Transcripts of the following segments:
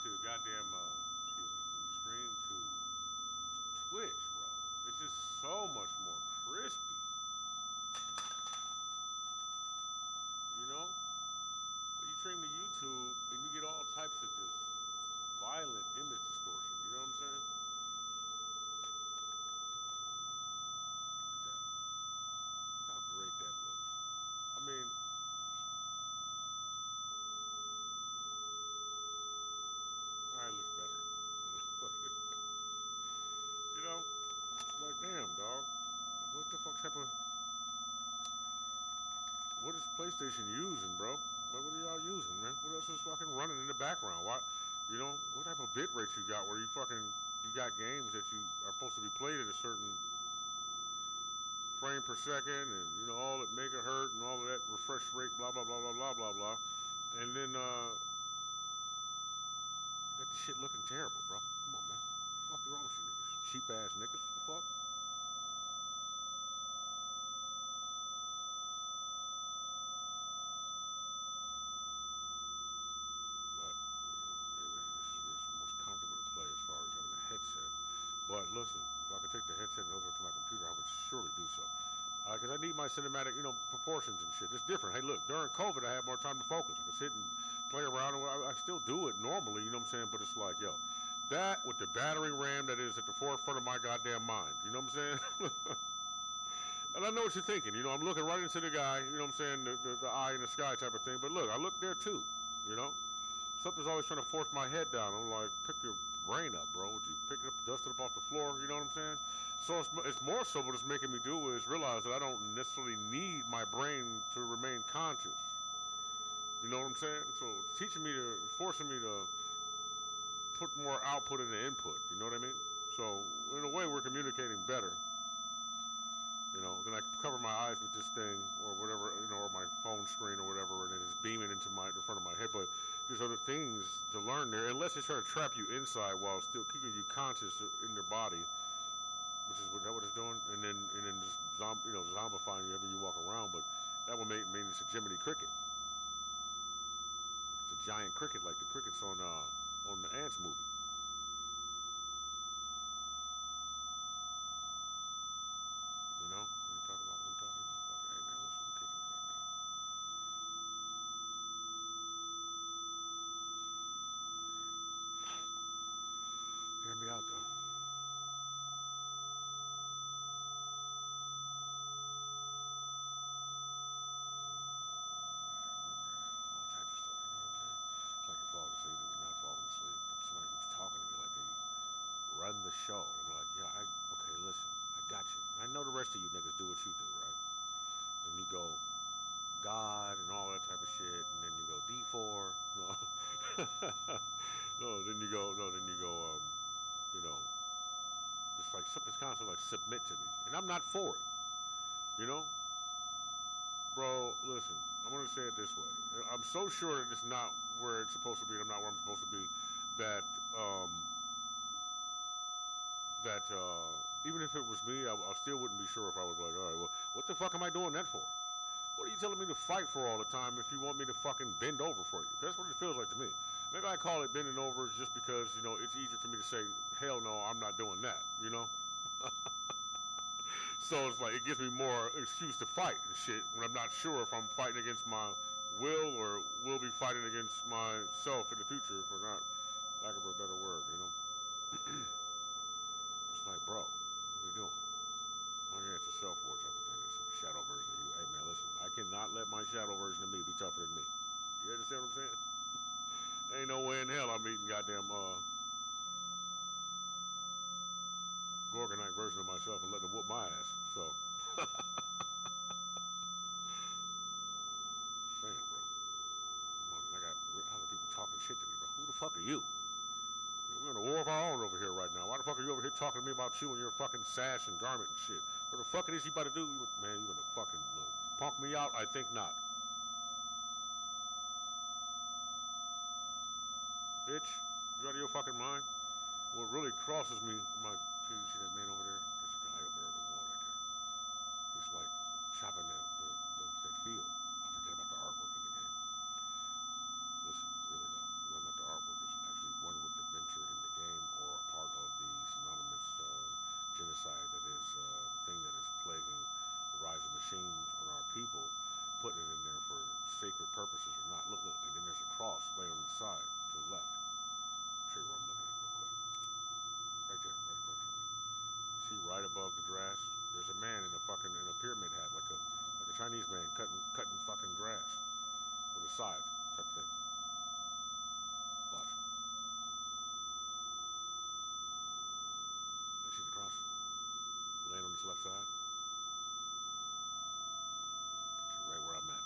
to goddamn, excuse me, when you stream to Twitch, bro, it's just so much more crispy. You know? But you stream to YouTube and you get all types of just violent image distortion. You know what I'm saying? Look at that. Look how great that looks. I mean, all right, looks better. You know, like damn, dog. What the fuck type of what is PlayStation using, bro? What are y'all using, man? What else is fucking running in the background? What, you know, what type of bit rate you got where you got games that you are supposed to be played at a certain frame per second and, you know, all that megahertz and all of that refresh rate, blah, blah, blah, blah, blah, blah, blah. And then, you got this shit looking terrible, bro. Come on, man. What the fuck is wrong with you niggas? Cheap ass niggas? What the fuck? But, you know, hey man, this is the most comfortable to play as far as having a headset. But listen, if I could take the headset and hook it up to my computer, I would surely do so. Because I need my cinematic, you know, proportions and shit. It's different. Hey, look, during COVID, I had more time to focus. I could sit and play around. And I still do it normally, you know what I'm saying? But it's like, yo, that with the battery RAM that is at the forefront of my goddamn mind. You know what I'm saying? And I know what you're thinking. You know, I'm looking right into the guy, you know what I'm saying, the eye in the sky type of thing. But look, I look there too, you know? Something's always trying to force my head down. I'm like, pick your brain up, bro. Would you pick it up, dust it up off the floor? You know what I'm saying? So it's more so what it's making me do is realize that I don't necessarily need my brain to remain conscious. You know what I'm saying? So it's forcing me to put more output in the input. You know what I mean? So in a way, we're communicating better. You know, then I cover my eyes with this thing or whatever, you know, or my phone screen or whatever, and it is beaming into the front of my head. But there's other things to learn there, unless it's trying to trap you inside while still keeping you conscious in your body, which is what it's doing, and then just zombifying you every you walk around. But that would mean it's a Jiminy Cricket. It's a giant cricket like the crickets on the Ants movie. You know, when you talk about what I'm talking about. Fucking, hey man, listen, I'm kicking it right now. Hear me out though. At work right now, all types of stuff. You know what I'm saying? It's like you're falling asleep and you're not falling asleep, but somebody keeps talking to me like they run the show. And I'm like, yeah, okay, listen, I got you. I know the rest of you niggas do what you do, right? And you go God and all that type of shit, and then you go D4. No, then you go, you know, it's like something's constantly like submit to me, and I'm not for it. You know, bro. Listen, I'm gonna say it this way. I'm so sure that it's not where it's supposed to be. And I'm not where I'm supposed to be. That even if it was me, I still wouldn't be sure if I would be like, all right, well, what the fuck am I doing that for? What are you telling me to fight for all the time if you want me to fucking bend over for you? That's what it feels like to me. Maybe I call it bending over just because, you know, it's easier for me to say, hell no, I'm not doing that, you know? So it's like, it gives me more excuse to fight and shit when I'm not sure if I'm fighting against my will or will be fighting against myself in the future, for not lack of a better word, you know? It's like, bro, what are we doing? Oh yeah, it's a self-war type of thing. It's a shadow version of you. Hey man, listen, I cannot let my shadow version of me be tougher than me. You understand what I'm saying? Ain't no way in hell I'm eating goddamn Gorgonite version of myself and letting them whoop my ass. So, saying, bro. Come on, I got other people talking shit to me, bro. Who the fuck are you? We're in a war of our own over here right now. Why the fuck are you over here talking to me about you and your fucking sash and garment and shit? What the fuck it is you about to do? Man, you in the fucking look. Punk me out? I think not. Bitch, you out of your fucking mind? What really crosses me, you see that man over there? There's a guy over there on the wall right there. He's like chopping that field. I forget about the artwork in the game. Listen, really though, whether or not the artwork is actually one sacred purposes or not. Look, look, and then there's a cross laying on the side to the left. I'll show you what I'm looking at real quick. Right there, right across from me. See, right above the grass, there's a man in a pyramid hat, like a Chinese man cutting fucking grass with a scythe type of thing. Watch. You see the cross laying on this left side? Put you right where I'm at.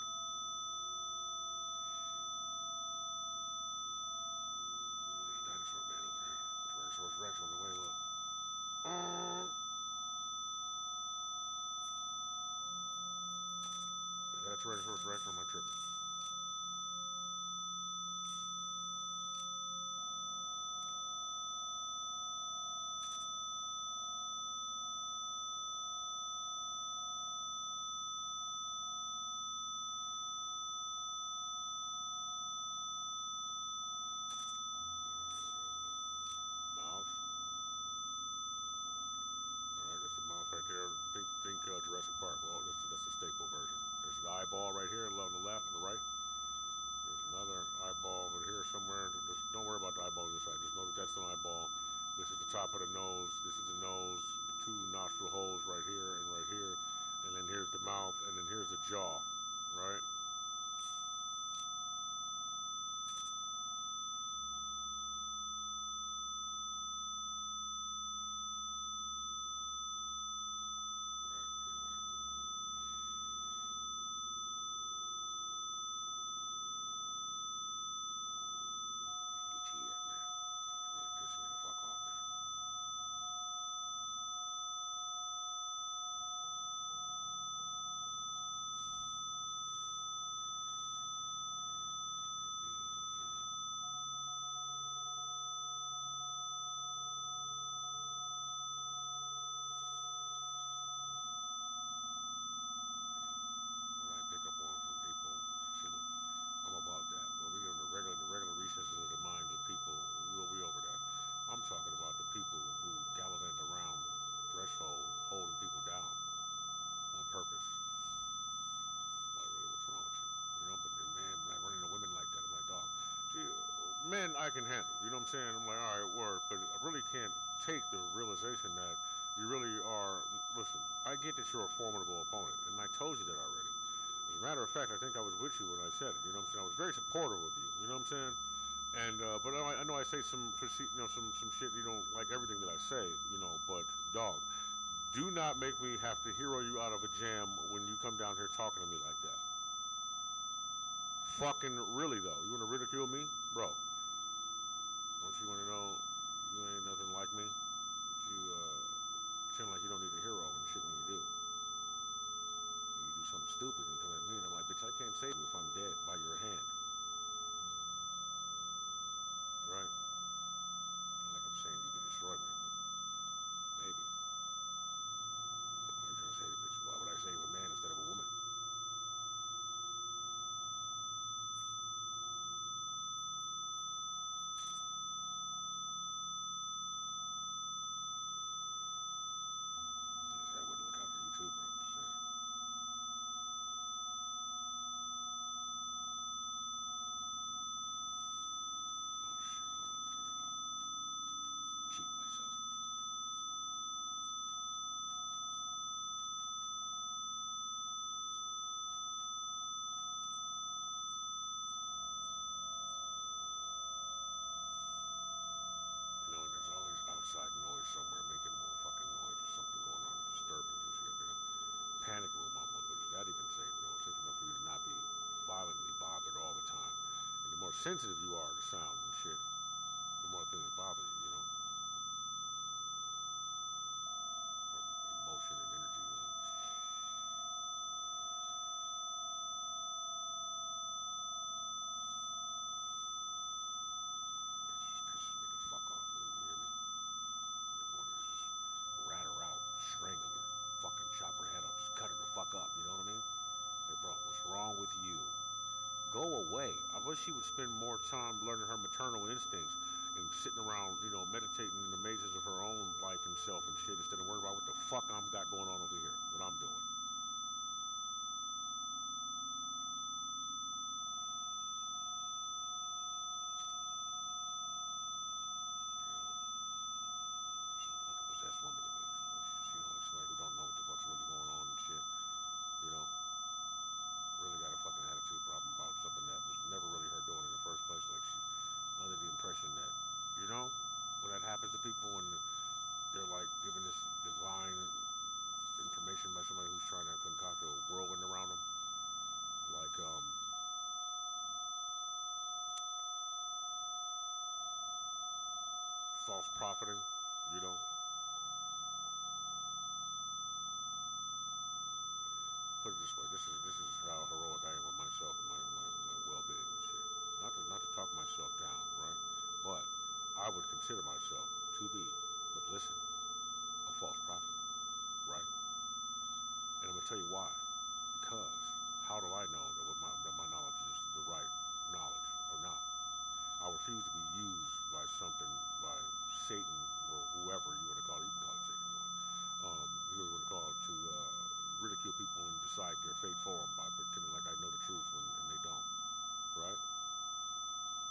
There's a dinosaur man over there. Tyrannosaurus Rex on the way, look. Is that a Tyrannosaurus Rex or am I tripping? Mouth. Alright, that's the mouth right there. Think Jurassic Park. Well, that's the staple version. There's an eyeball right here on the left, on the right. There's another eyeball over here somewhere. Just don't worry about the eyeball on this side. Just know that that's an eyeball. This is the top of the nose. This is the nose. The 2 nostril holes right here and right here. And then here's the mouth. And then here's the jaw. Right? The regular recesses of the minds of people, we'll be over that. I'm talking about the people who gallivant around the threshold, holding people down on purpose. Like, really, what's wrong with you? You know, but then, man, like running to women like that, I'm like, dog. See, men I can handle. You know what I'm saying? I'm like, all right, word, but I really can't take the realization that you really are. Listen, I get that you're a formidable opponent, and I told you that already. As a matter of fact, I think I was with you when I said it. You know what I'm saying? I was very supportive of you. You know what I'm saying? And but I know I say some shit you don't like everything that I say. You know, but dog, do not make me have to hero you out of a jam when you come down here talking to me like that. Fucking really though, you want to ridicule me, bro? Don't you want to know you ain't nothing like me? You pretend like you don't need a hero and shit when you do. You do something stupid and you come at me and I'm like, bitch, I can't save you if I'm dead by your hand. Right? Like I'm saying you could destroy me. Maybe. Why are you trying to say to bitch? Why would I save a man instead of a woman? I wouldn't look out for you too, bro. I'm just saying. Oh shit, hold on, turn it off. Cheating myself. You know, and there's always outside noise somewhere making more fucking noise or something going on disturbing you. So you gotta be in a panic room almost. But is that even safe? You know, safe enough for you to not be violently bothered all the time. And the more sensitive you are to sound and shit, the more things bother you, you know? Or emotion and energy. You know? It just pisses me the fuck off. You hear me? I want to just rat her out, strangle her, fucking chop her head off, just cut her the fuck up. You know what I mean? Hey, bro, what's wrong with you? Go away. I wish she would spend more time learning her maternal instincts and sitting around, you know, meditating in the mazes of her own life and self and shit instead of worrying about what the fuck I'm got going on over here, what I'm doing. false profiting, you know. Put it this way: this is how heroic I am with myself and my well-being and shit. Not to talk myself down, right? But I would consider myself to be, but listen, a false prophet, right? And I'm gonna tell you why. Because how do I know that my knowledge is the right knowledge or not? I refuse to be used by something, by Satan or whoever you want to call it. You can call it Satan if you want. You want to call it to ridicule people and decide their fate for them by pretending like I know the truth and they don't, right?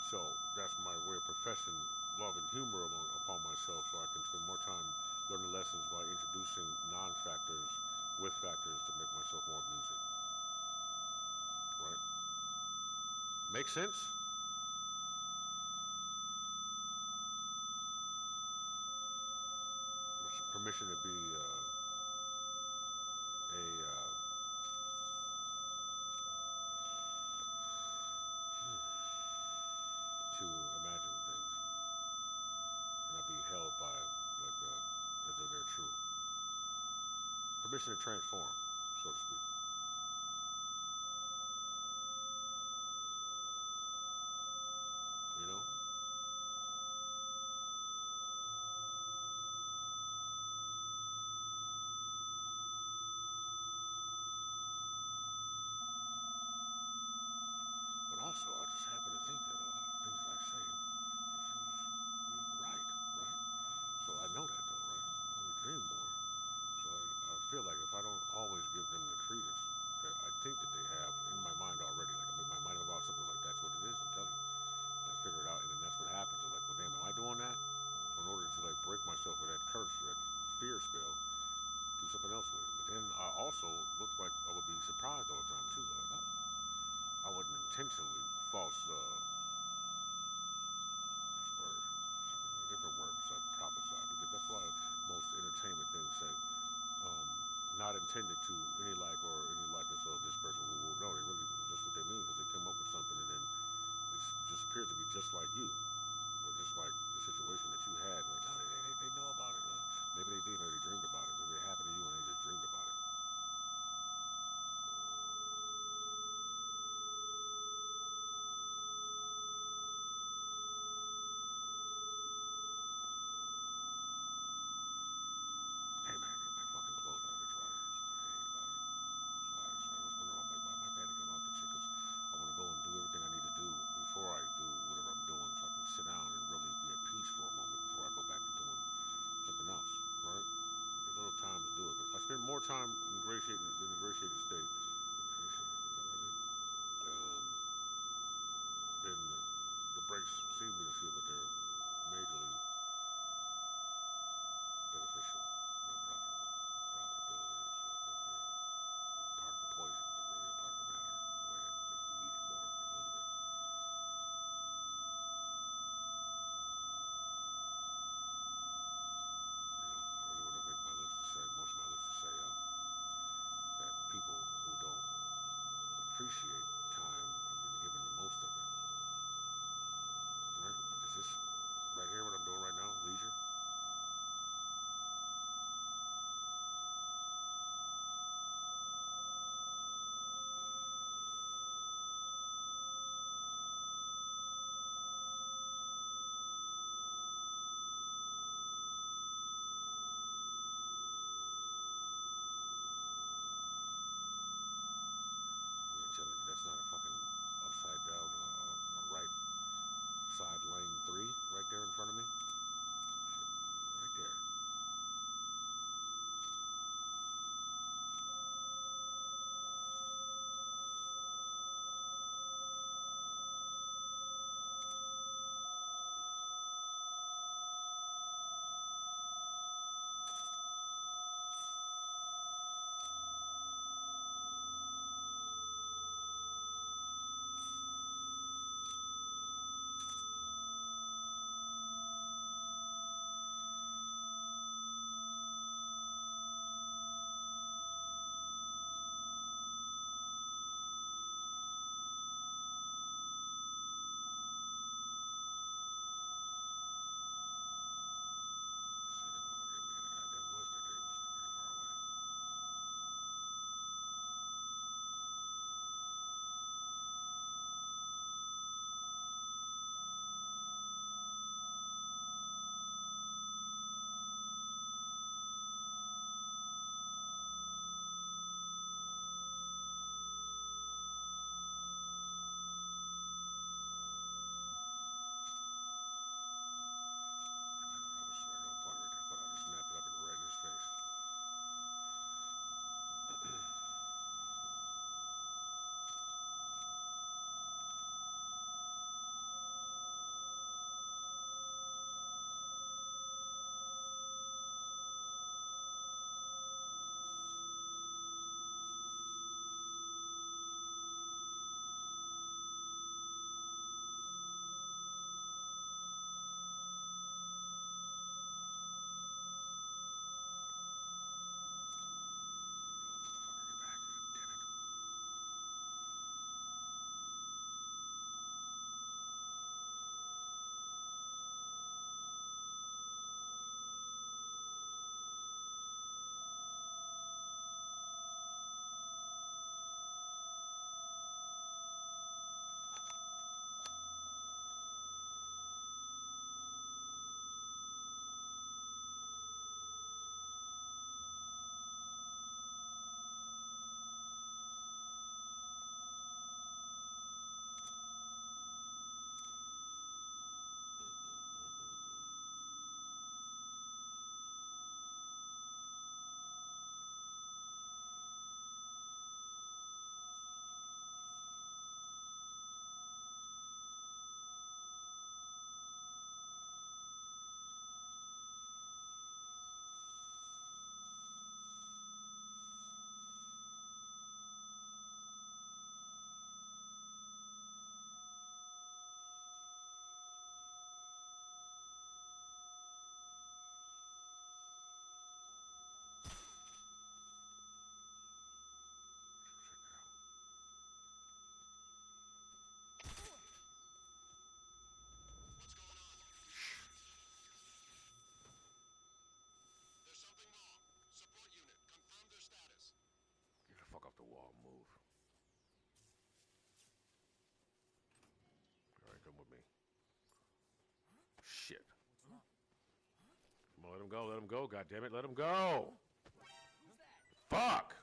So that's my way of professing love and humor upon myself, so I can spend more time learning lessons by introducing non-factors with factors to make myself more amusing, right? Make sense? Permission to be to imagine things and not be held by like as though they're true. Permission to transform, so to speak. You know? But also, I just happen to think that a lot of the things that I say refuse to be right, right? So I know that though, right? I want to dream more. So I feel like if I don't always give them the credence that I think that they have in my mind already, like I make my mind about something like that's what it is, I'm telling you. And I figure it out and then that's what happens. I'm like, well damn, am I doing that? So in order to like break myself of that curse, that fear spell, do something else with it. But then I also look like I would be surprised all the time too. Like, oh, I wasn't intentionally false. What's the word? Something, a different word besides prophesy, because that's why most entertainment things say, um, not intended to any like or any likeness of this person. No, they really that's what they mean because they come up with something and then it just appears to be just like you or just like the situation that you had. Like, no, they know about it. Maybe they did. Maybe they dreamed about it. Maybe it happened to you and they just dreamed about it. Hey man, get my fucking clothes out of the dryer. I hate about it. That's why I was wondering, I'm like, why am I panicking about this shit? Because I want to go and do everything I need to do before I do whatever I'm doing, so I can sit down and really be at peace for a moment before I go back to doing something else, right? Take a little time to do it. But if I spend more time in ingratiated state, ingratiated, is that what I mean? Then the breaks seem to feel, but they're majorly beneficial, not profitable. Profitability is definitely a part of the poison, but really a part of the matter in a way that makes me need it more a little bit. You know, I really want to make my lips to say, most of my lips to say, that people who don't appreciate time have been given the most of it, right? But is this right here what I'm doing right now, leisure? You mean to tell me that that's not a fucking upside down or right side lane three right there in front of me? Shit, right there. wall. Move. All right, come with me. Shit. Come on, let him go. Let him go. God damn it, let him go. Fuck.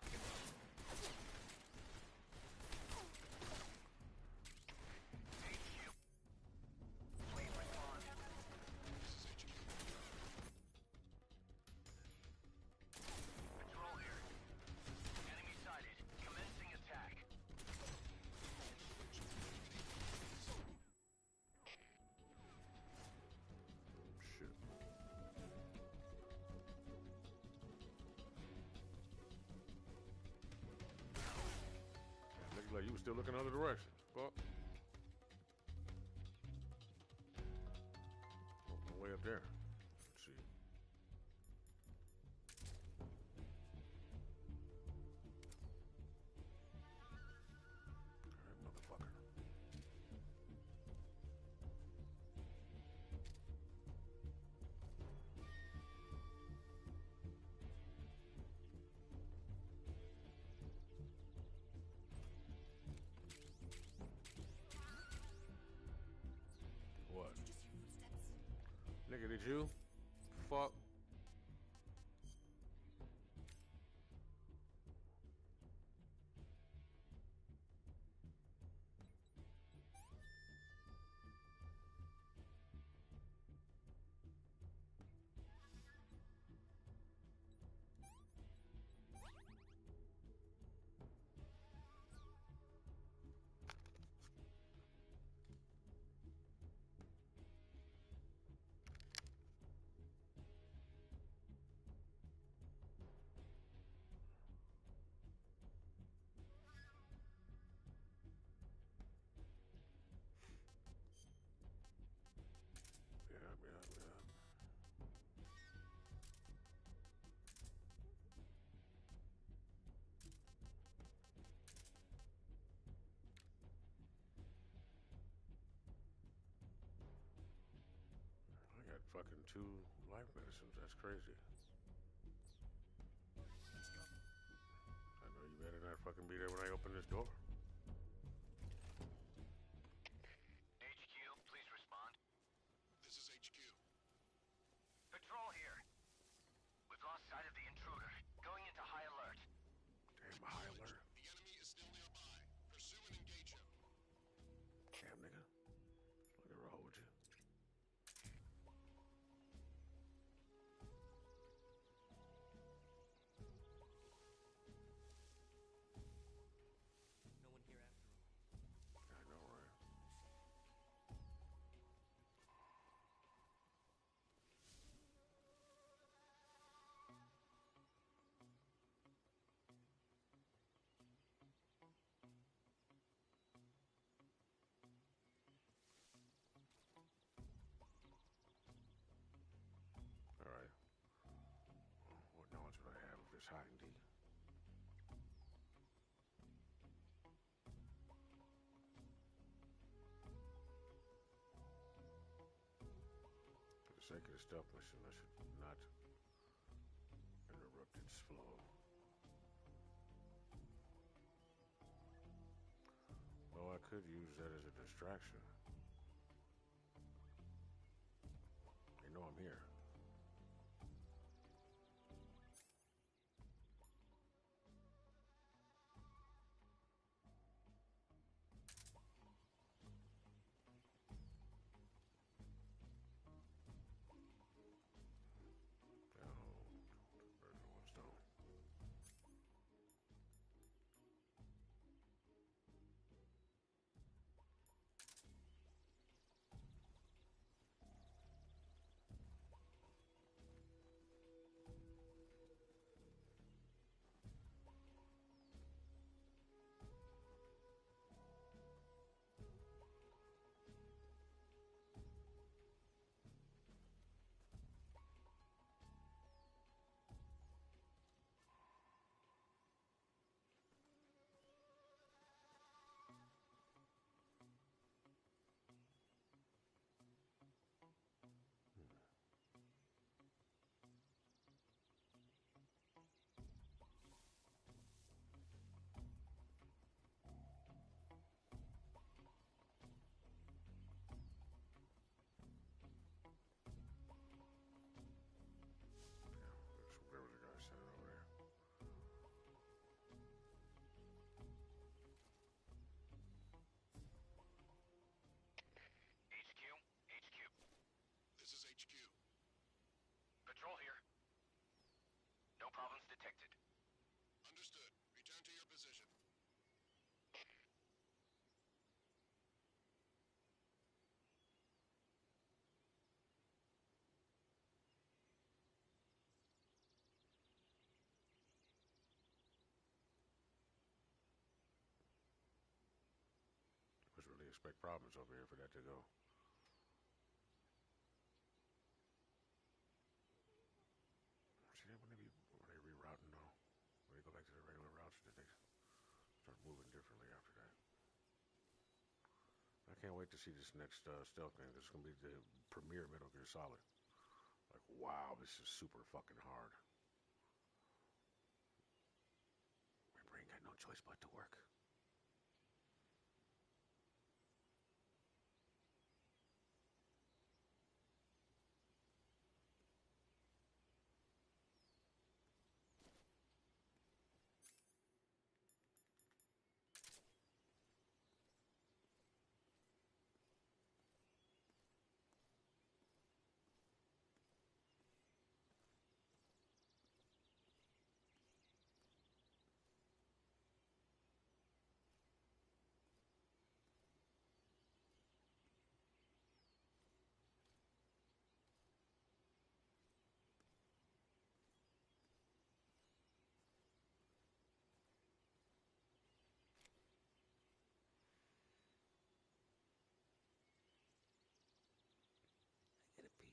Like you was still looking other directions. Fuck. Oh, no way up there. Let's see. All right, motherfucker. What? Did you just hear footsteps? Nigga, did you? Fuck. Yeah. I got fucking 2 life medicines. That's crazy. I know you better not fucking be there when I open this door. HQ, please respond. This is HQ. Patrol here. We've lost sight of the intruder. Going into high alert. Damn, high alert. The enemy is still nearby. Pursue and engage him. Damn, nigga. Let me roll with you. No one here after all. I know, right? All right. What knowledge would I have of this hiding D? For the sake of the stealth mission, I should not interrupt its flow. Though I could use that as a distraction. They know I'm here. detected. Understood. Return to your position. Must really expect problems over here for that to go. See that when they rerouting though? When they go back to the regular routes, did they start moving differently after that? I can't wait to see this next stealth game. This is gonna be the premier Metal Gear Solid. Like, wow, this is super fucking hard. My brain got no choice but to work. I gotta pee.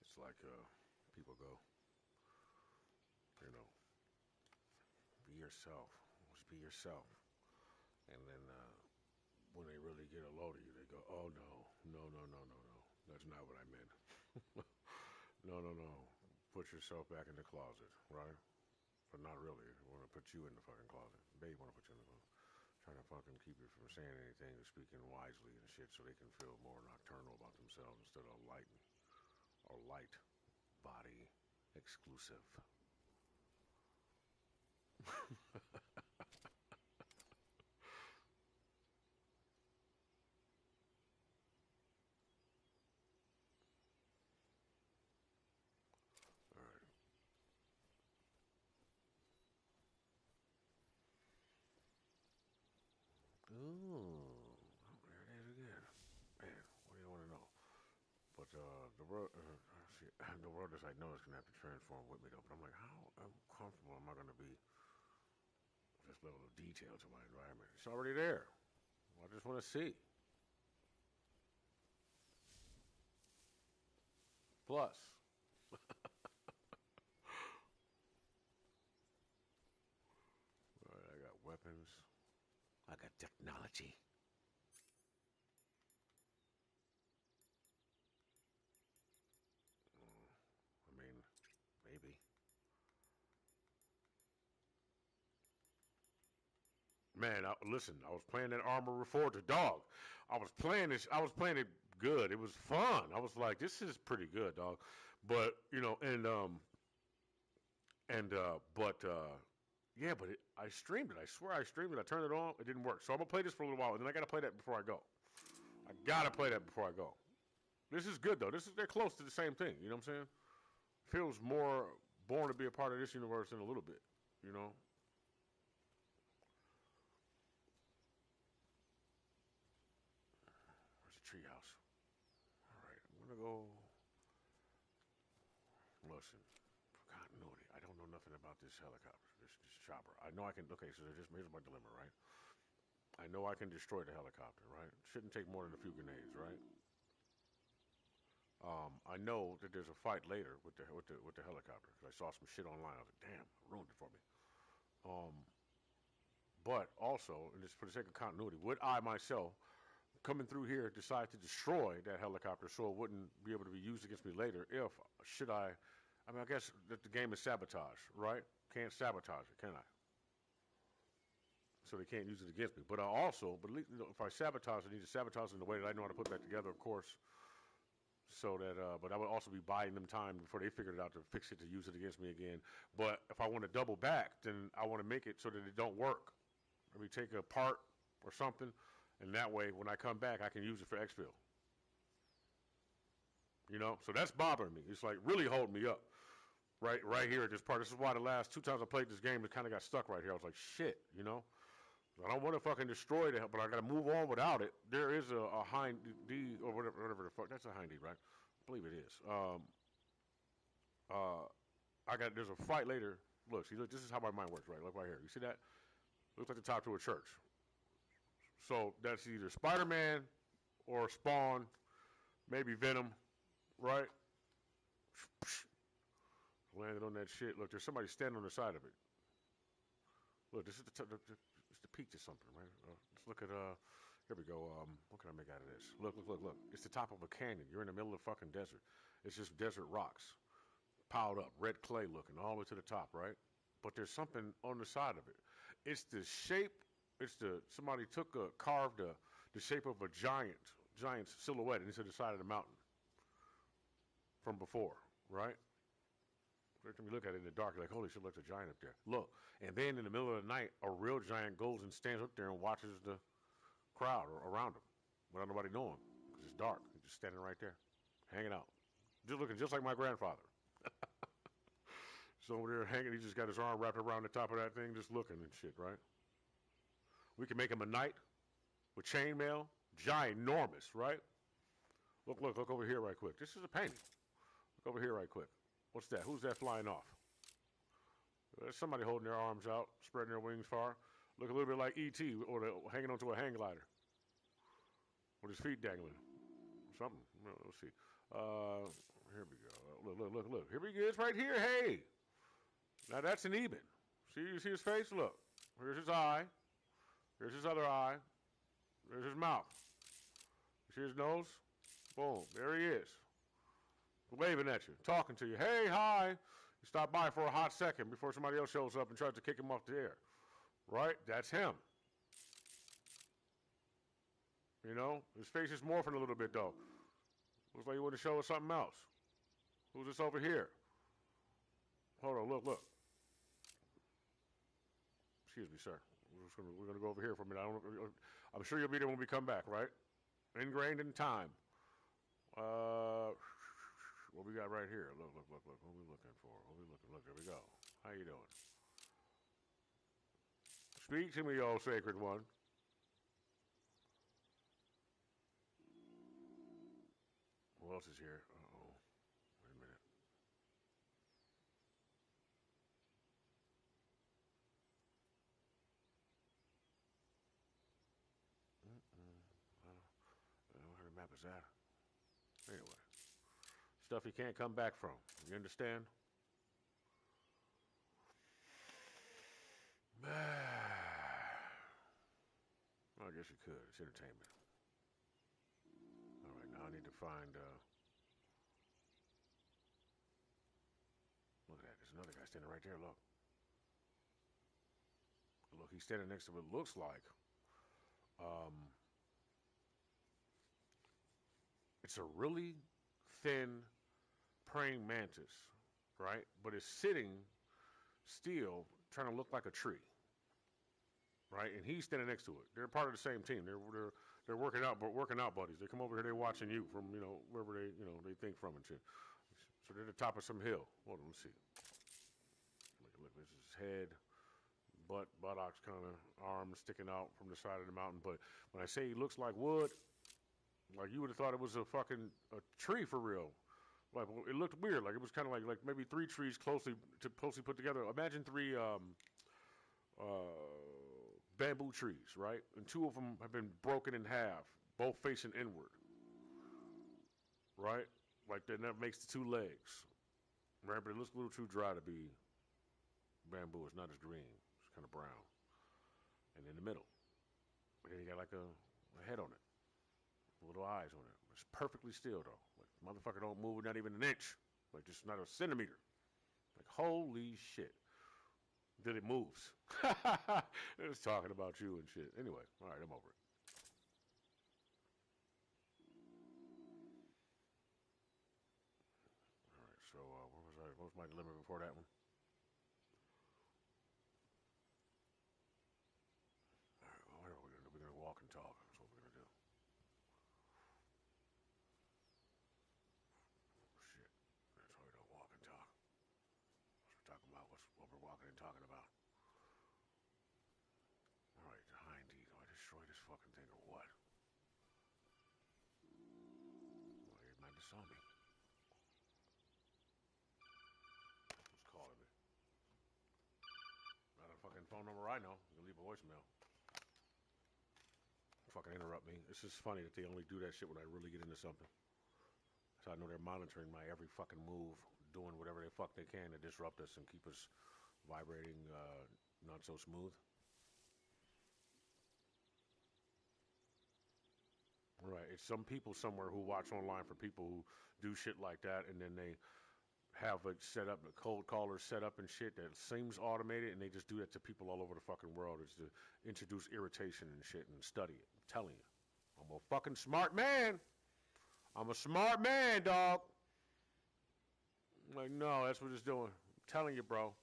It's like people go, you know, be yourself. Just be yourself. And then when they really get a load of you, they go, oh no, no, no, no, no, no. That's not what I meant. No, no, no. Put yourself back in the closet, right? But not really. I want to put you in the fucking closet. They want to put you in the closet. Trying to fucking keep you from saying anything or speaking wisely and shit so they can feel more nocturnal about themselves instead of light or light body exclusive. All right. Ooh, there it is again. Man, what do you want to know? But the world, shit, the world is like, no, it's gonna have to transform with me though. But I'm like, how comfortable am I gonna be with this level of detail to my environment? It's already there. I just want to see. Plus. All right, I got weapons. I got technology. I mean, maybe. Man, listen, I was playing that Armor Reforger dog. I was playing this. I was playing it good. It was fun. I was like, this is pretty good, dog. But you know, yeah, but I streamed it. I swear I streamed it. I turned it on. It didn't work. So I'm gonna play this for a little while, and then I gotta play that before I go. I gotta play that before I go. This is good though. They're close to the same thing. You know what I'm saying? Feels more born to be a part of this universe in a little bit. You know. Where's the treehouse? All right, I'm gonna go. Listen, for continuity, I don't know nothing about this helicopter, this chopper. I know I can. Okay, so here's my dilemma, right? I know I can destroy the helicopter, right? Shouldn't take more than a few grenades, right? I know that there's a fight later with the helicopter because I saw some shit online. I was like, damn, ruined it for me. Um, but also, and just for the sake of continuity, would I myself coming through here decide to destroy that helicopter so it wouldn't be able to be used against me later? If should I mean, I guess that the game is sabotage, right? Can't sabotage it, can I? So they can't use it against me. But if I sabotage, I need to sabotage it in a way that I know how to put that together, of course. So that, but I would also be buying them time before they figured it out to fix it to use it against me again. But if I want to double back, then I want to make it so that it don't work. Let me take a part or something, and that way when I come back, I can use it for exfil. You know, so that's bothering me. It's like really holding me up. Right here at this part. This is why the last 2 times I played this game, it kind of got stuck right here. I was like, shit, you know? I don't want to fucking destroy it, but I got to move on without it. There is a hind D or whatever the fuck. That's a hind D, right? I believe it is. There's a fight later. Look, this is how my mind works, right? Look right here. You see that? Looks like the top to a church. So that's either Spider-Man or Spawn, maybe Venom, right? Landed on that shit. Look, there's somebody standing on the side of it. Look, this is it's the peak to something, right? Let's look at here we go. What can I make out of this? Look. It's the top of a canyon. You're in the middle of the fucking desert. It's just desert rocks, piled up, red clay looking, all the way to the top, right? But there's something on the side of it. It's the shape. Somebody carved the shape of a giant's silhouette into the side of the mountain from before, right? Every time you look at it in the dark, you're like, holy shit, there's a giant up there. Look, and then in the middle of the night, a real giant goes and stands up there and watches the crowd around him without nobody knowing because it's dark. He's just standing right there, hanging out, just looking just like my grandfather. So over there hanging, he just got his arm wrapped around the top of that thing, just looking and shit, right? We can make him a knight with chainmail, giant, enormous, right? Look over here right quick. This is a painting. Look over here right quick. What's that? Who's that flying off? There's somebody holding their arms out, spreading their wings far. Look a little bit like E.T. or hanging onto a hang glider with his feet dangling. Something. Let's see. Here we go. Look. Here he is right here. Hey. Now that's an Eben. You see his face? Look. Here's his eye. Here's his other eye. There's his mouth. You see his nose? Boom. There he is. Waving at you, talking to you. Hey, hi. You stop by for a hot second before somebody else shows up and tries to kick him off the air. Right? That's him. You know? His face is morphing a little bit, though. Looks like you want to show us something else. Who's this over here? Hold on, look. Excuse me, sir. We're going to go over here for a minute. I'm sure you'll be there when we come back, right? Ingrained in time. What we got right here? Look. What are we looking for? Look, there we go. How you doing? Speak to me, O sacred one. Who else is here? Uh-oh. Wait a minute. What kind of map is that? Anyway. Stuff you can't come back from. You understand? I guess you could. It's entertainment. All right, now I need to find. Look at that. There's another guy standing right there. Look. Look, he's standing next to what looks like. It's a really thin praying mantis, right? But it's sitting still, trying to look like a tree, right? And he's standing next to it. They're part of the same team. They're working out buddies. They come over here, they're watching you from wherever they think from and shit. So they're at the top of some hill. Hold on, let's see. Look, this is his head, buttocks, kind of arms sticking out from the side of the mountain. But when I say he looks like wood, like you would have thought it was a tree for real. Like it looked weird. Like it was kind of like maybe three trees closely put together. Imagine three bamboo trees, right? And two of them have been broken in half, both facing inward, right? Like that makes the two legs, right? But it looks a little too dry to be bamboo. It's not as green. It's kind of brown. And in the middle, and then you got like a head on it. Little eyes on it. It's perfectly still though. Like motherfucker don't move not even an inch. Like just not a centimeter. Like holy shit. Then it moves. It was talking about you and shit. Anyway, all right, I'm over it. All right, so what was my dilemma before that one? All right, well, what are we gonna do? We're gonna walk and talk. That's what we're gonna do. Shit. That's why we don't walk and talk. We're talking about what we're walking and talking about. All right, the hind teeth. Do I destroy this fucking thing or what? Well, it might have saw me. Who's calling me? Not a fucking phone number I know. You can leave a voicemail. Fucking interrupt me. It's just funny that they only do that shit when I really get into something. So I know they're monitoring my every fucking move, doing whatever they fuck they can to disrupt us and keep us vibrating not so smooth. Right. It's some people somewhere who watch online for people who do shit like that, and then they have it set up, the cold callers set up and shit that seems automated, and they just do that to people all over the fucking world. It's to introduce irritation and shit and study it. I'm telling you. I'm a fucking smart man. I'm a smart man, dog. Like, no, that's what it's doing. I'm telling you, bro.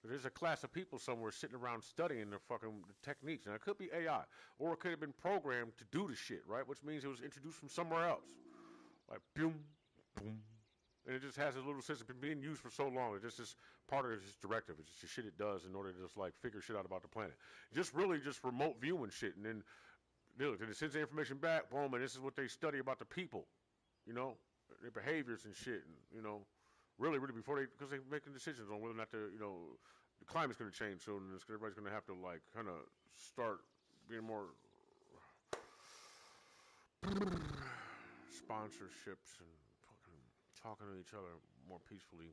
There's a class of people somewhere sitting around studying the techniques. Now, it could be AI, or it could have been programmed to do the shit, right? Which means it was introduced from somewhere else. Like, boom, boom. And it just has a little system being used for so long. It just is part of its directive. It's just the shit it does in order to just, like, figure shit out about the planet. Just really just remote viewing shit. And then, look, it sends the information back, boom, and this is what they study about the people, their behaviors and shit, and, really, before because they're making decisions on whether or not the climate's going to change soon, and everybody's going to have to, like, kind of start being more sponsorships and fucking talking to each other more peacefully.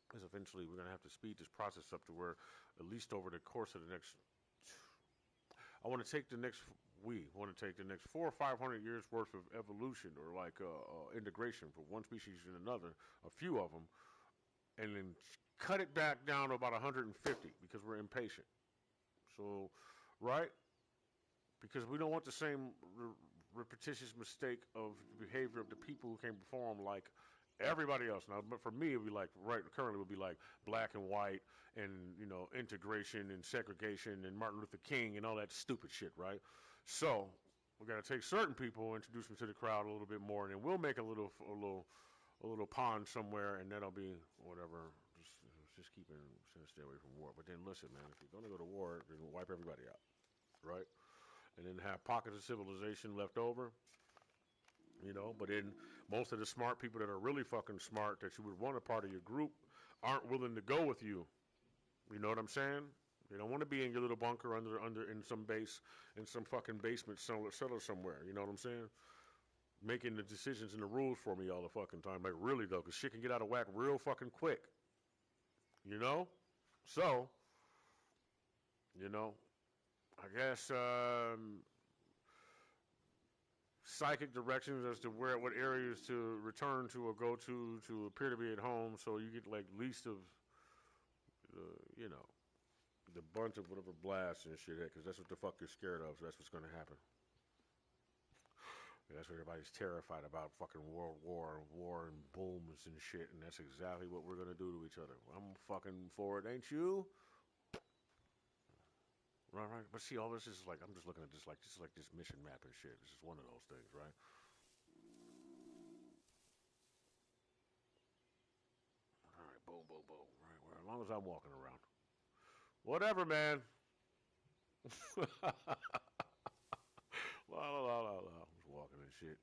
Because eventually we're going to have to speed this process up to where, at least over the course of the next, we want to take the next 400 or 500 years worth of evolution, or like integration from one species in another, a few of them, and then cut it back down to about 150 because we're impatient. So, right? Because we don't want the same repetitious mistake of the behavior of the people who came before them, like everybody else. Now, but for me, it would be like, currently would be like black and white and, integration and segregation and Martin Luther King and all that stupid shit, right? So we got to take certain people, introduce them to the crowd a little bit more, and then we'll make a little pond somewhere, and that'll be whatever. Just stay away from war. But then listen, man, if you're gonna go to war, then wipe everybody out, right? And then have pockets of civilization left over. But then most of the smart people that are really fucking smart that you would want a part of your group aren't willing to go with you. You know what I'm saying? They don't want to be in your little bunker under in some base, in some fucking basement cellar somewhere. You know what I'm saying? making the decisions and the rules for me all the fucking time. Like, really, though, because shit can get out of whack real fucking quick. You know? So, you know, I guess psychic directions as to what areas to return to or go to appear to be at home, so you get like least of, you know, the bunch of whatever blasts and shit, because that's what the fuck you're scared of. So that's what's gonna happen. That's what everybody's terrified about, fucking world war and booms and shit, and that's exactly what we're gonna do to each other. I'm fucking for it, ain't you? Right. But see, all this is like, I'm just looking at this like this mission map and shit. This is one of those things, right? All right, boom. Right, well, as long as I'm walking around. Whatever, man. La. I'm just walking and shit.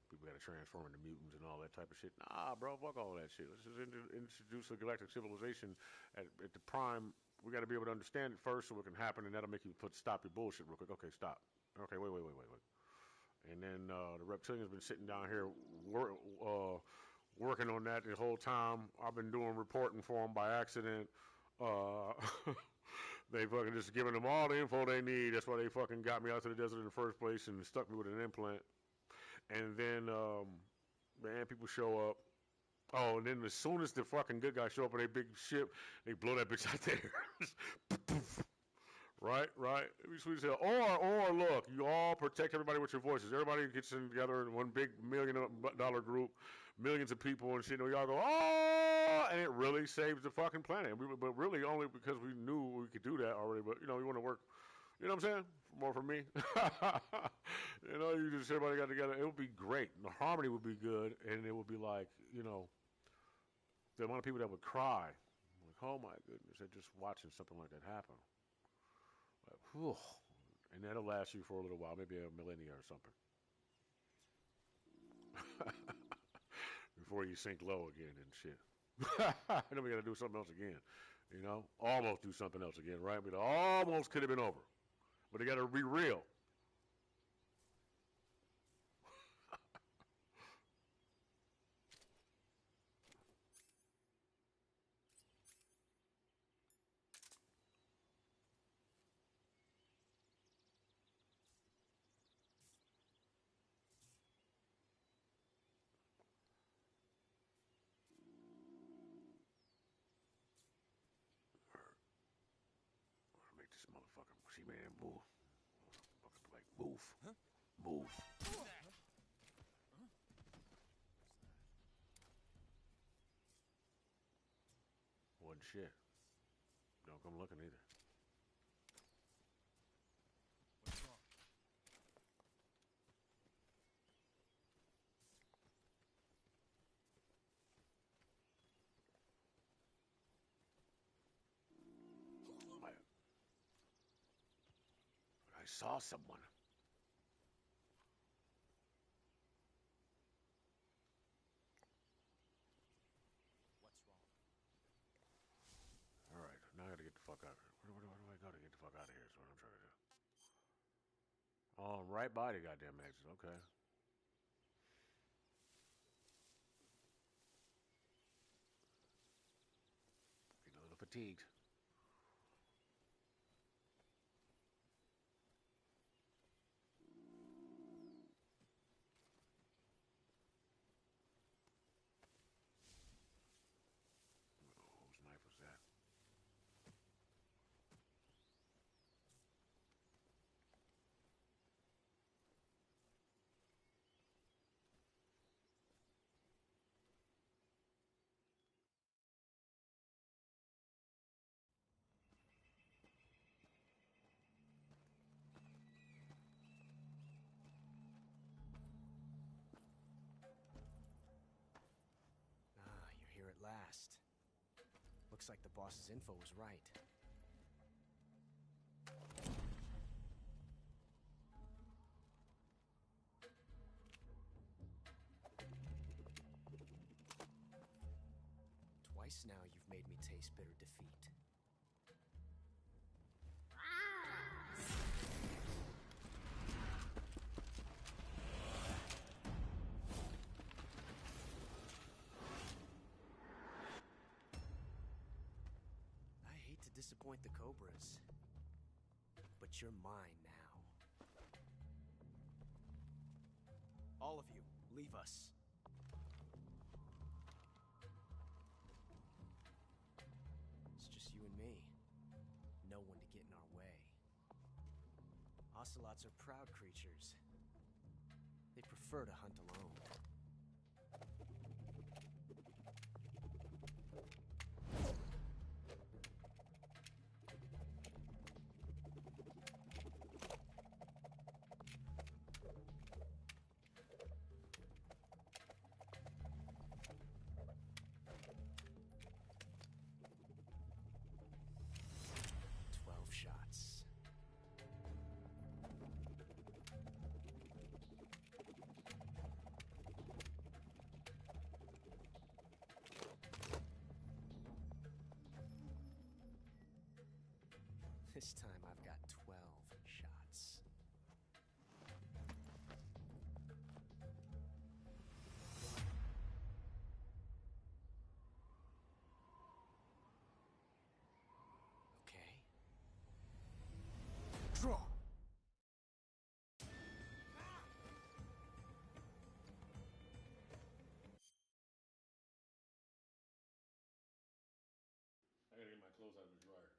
People got to transform into mutants and all that type of shit. Nah, bro, fuck all that shit. Let's just introduce a galactic civilization at the prime. We got to be able to understand it first so it can happen, and that'll make you stop your bullshit real quick. Okay, stop. Okay, wait. And then the reptilian's been sitting down here working on that the whole time. I've been doing reporting for them by accident. They fucking just giving them all the info they need. That's why they fucking got me out to the desert in the first place and stuck me with an implant. And then, man, people show up. Oh, and then as soon as the fucking good guys show up on their big ship, they blow that bitch out there. Right. It'd be sweet as hell. Or look, you all protect everybody with your voices. Everybody gets in together in one big $1 million group, millions of people and shit. And we all go, oh, and it really saves the fucking planet. But really only because we knew we could do that already. But you know, you want to work. You know what I'm saying? More for me. You know, you just everybody got together. It would be great. The harmony would be good, and it would be like, you know, the amount of people that would cry, like, oh my goodness, they're just watching something like that happen. Like, whew. And that'll last you for a little while, maybe a millennia or something, before you sink low again and shit. Then we got to do something else again. You know, almost do something else again, right? But almost could have been over. But they got to be real. Make this motherfucker, see, man, move. Like, move. Huh? Move. Wasn't shit. Don't come looking either. What's wrong? I saw someone. What's wrong? All right, now I gotta get the fuck out of here. Where do I go to get the fuck out of here is what I'm trying to do. Oh, right by the goddamn exit. Okay. Getting a little fatigued. Whose knife was that? Ah, you're here at last. Looks like the boss's info was right. Twice now you've made me taste bitter defeat. disappoint the Cobras. But you're mine now. All of you, leave us. It's just you and me. No one to get in our way. Ocelots are proud creatures. They prefer to hunt alone. Shots. This time I've got 12 shots. Okay. Draw! I gotta get my clothes out of the dryer.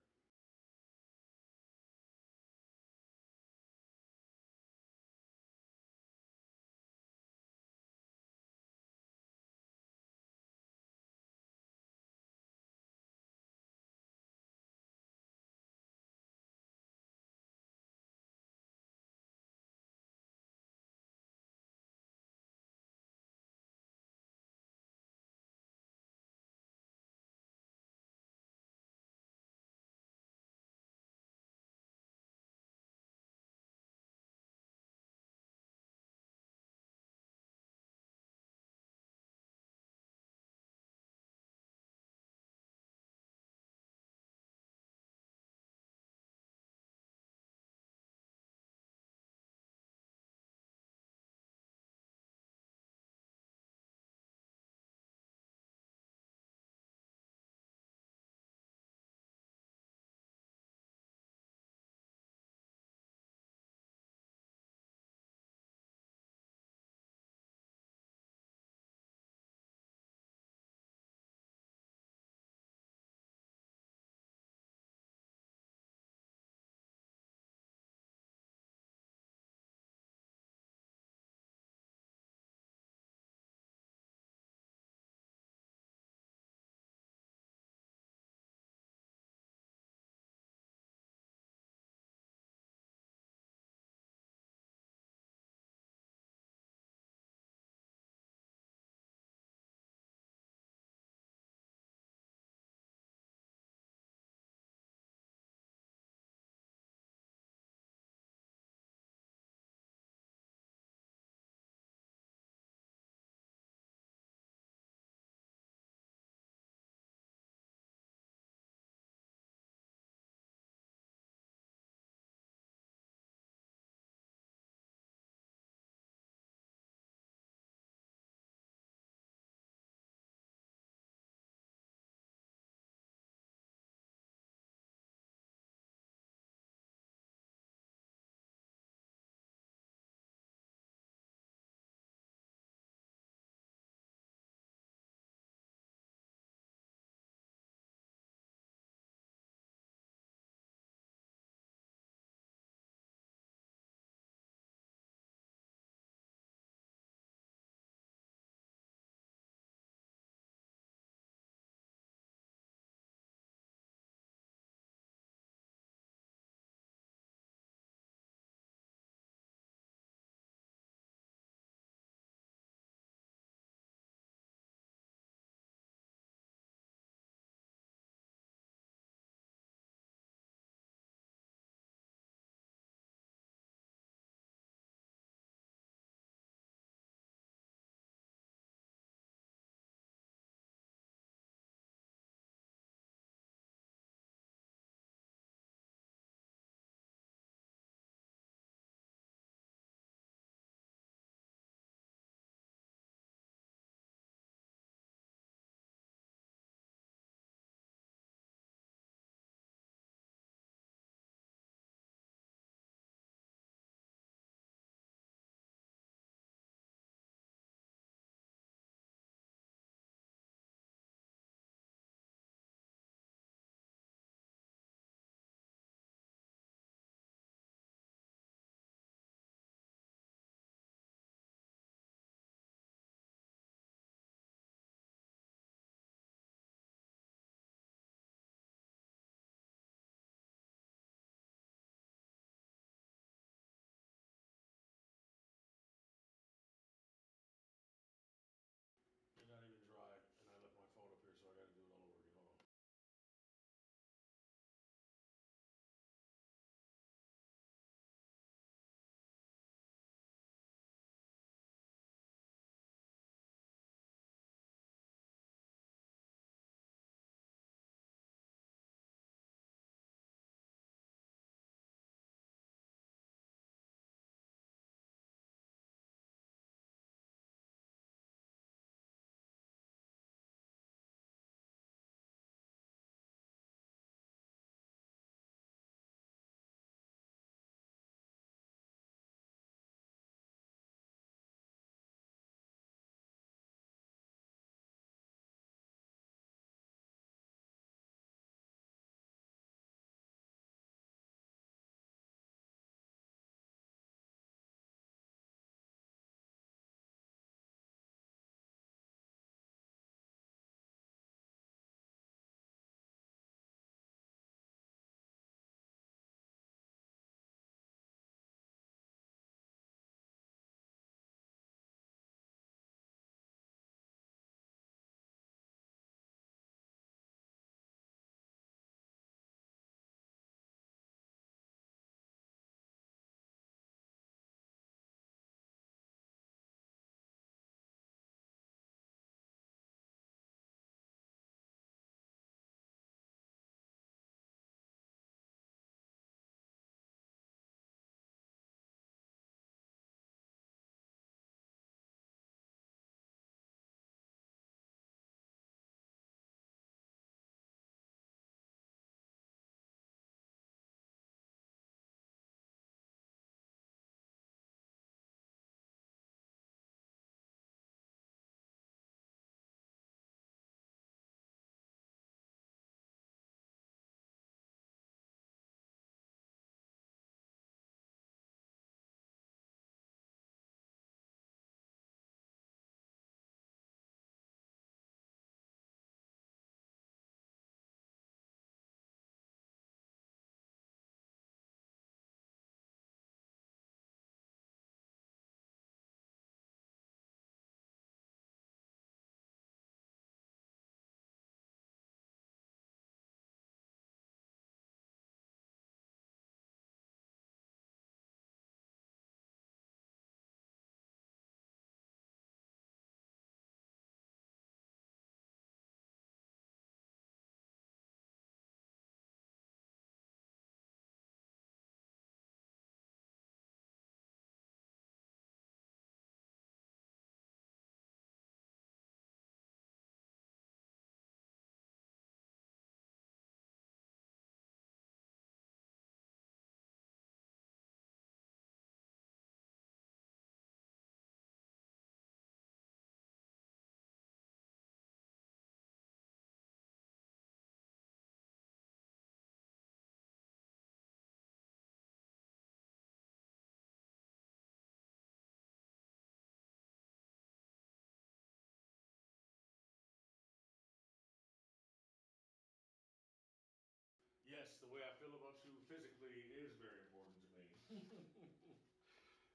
yes, the way I feel about you physically is very important to me.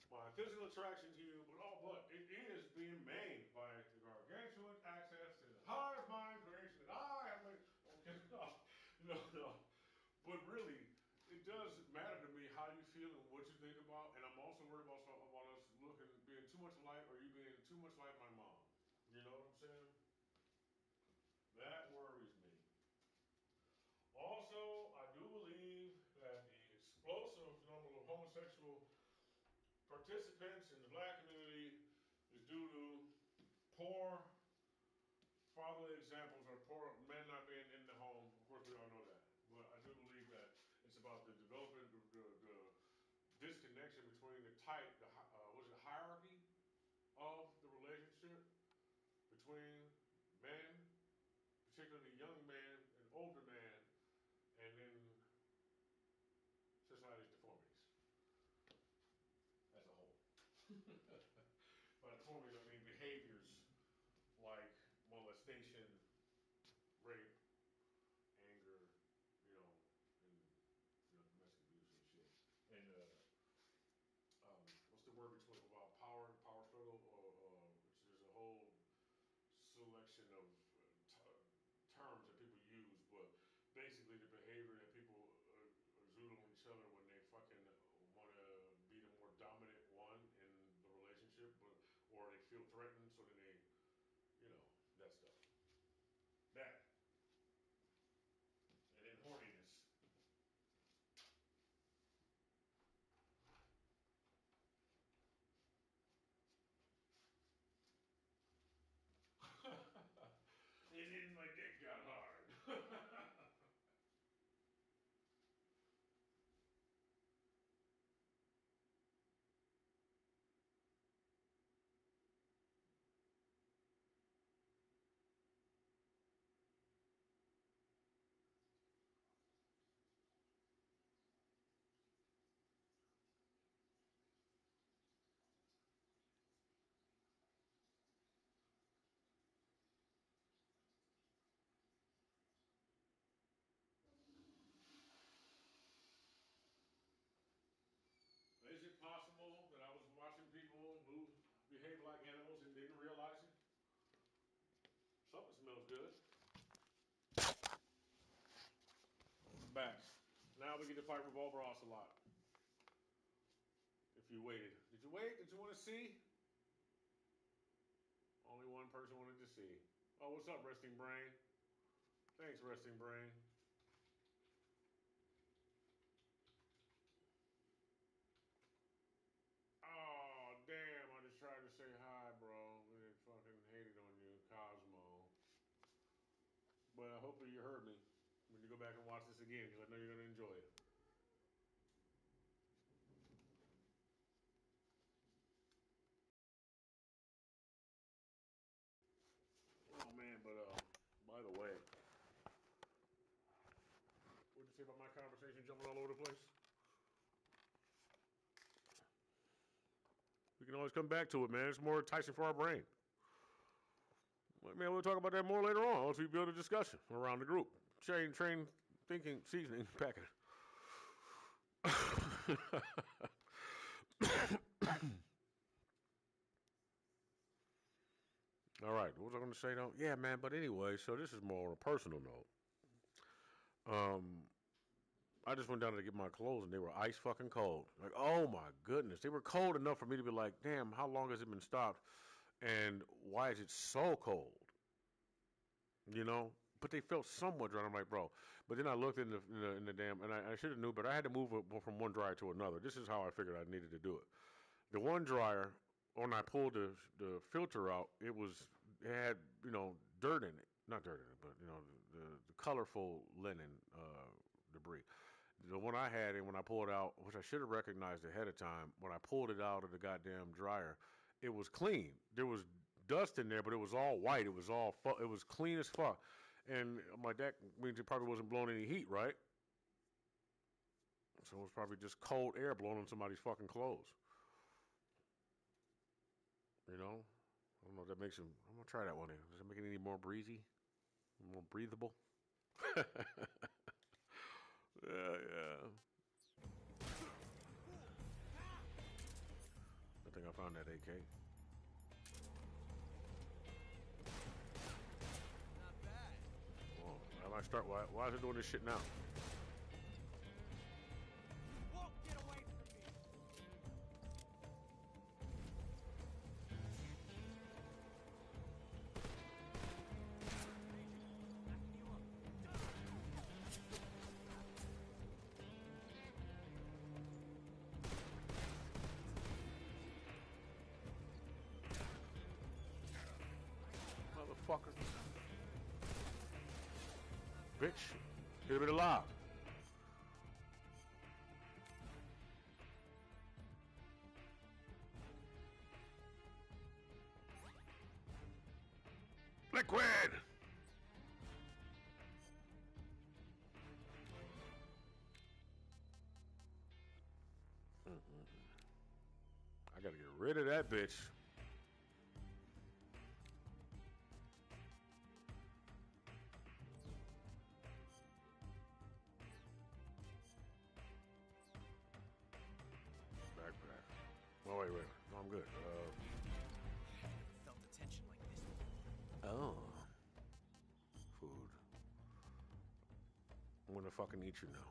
My physical attraction to you, but it is being made by the gargantuan access to the hive mind creation that I have made. Okay, no. But really, it does matter to me how you feel and what you think about, and I'm also worried about us being too much alike, or you being too much like my mom. You know what I'm saying? That worries me. Also, I do believe that the explosive number of homosexual participants in the black community is due to poor fatherly examples or poor men not being in the home. Of course, we all know that. But I do believe that it's about the development, the disconnection between the hierarchy of the relationship between men, particularly young men and older men, and then society's deformities as a whole. By deformities, I mean behaviors like molestation, rape, anger, you know, and domestic abuse and shit. And what's the word between about power struggle, which is a whole selection of terms that people use, but basically the behavior that people exude on each other when they fucking want to be the more dominant one in the relationship, or they feel threatened, so then they, that stuff. That and then horniness. And then my dick got hard. Is it possible that I was watching people behave like animals and didn't realize it? Something smells good. Back. Now we get to fight Revolver Ocelot. If you waited. Did you wait? Did you want to see? Only one person wanted to see. Oh, what's up, Resting Brain? Thanks, Resting Brain. Oh, damn. I just tried to say hi, bro. And it fucking hated on you, Cosmo. But hopefully you heard me when you go back and watch this again, because I know you're going to enjoy it. Oh, man, but by the way, what'd you say about my conversation jumping all over the place? We can always come back to it, man. It's more enticing for our brain. Man, we'll talk about that more later on once we build a discussion around the group. Train thinking seasoning packet. All right, what was I going to say though? Yeah, man. But anyway, so this is more on a personal note. I just went down to get my clothes and they were ice fucking cold. Like, oh my goodness, they were cold enough for me to be like, damn, how long has it been stopped? And why is it so cold? You know. But they felt somewhat dry. I'm like, bro. But then I looked in the damn, and I should have knew, but I had to move it from one dryer to another. This is how I figured I needed to do it. The one dryer, when I pulled the filter out, it had dirt in it, not dirt in it, but the colorful linen debris. The one I had, and when I pulled it out, which I should have recognized ahead of time, when I pulled it out of the goddamn dryer, it was clean. There was dust in there, but it was all white. It was clean as fuck. And I'm like, that means it probably wasn't blowing any heat, right? So it was probably just cold air blowing on somebody's fucking clothes. You know? I don't know if that makes him. I'm gonna try that one. Does it make it any more breezy? More breathable? Yeah. I think I found that AK. Not bad. Well, I might start. Why is it doing this shit now? Whoa, get away from me! Motherfucker. Bitch. Get it alive. Liquid! I gotta get rid of that bitch. Backpack. Oh, wait. No, I'm good. Felt the tension like this before. Oh. Food. I'm gonna fucking eat you now.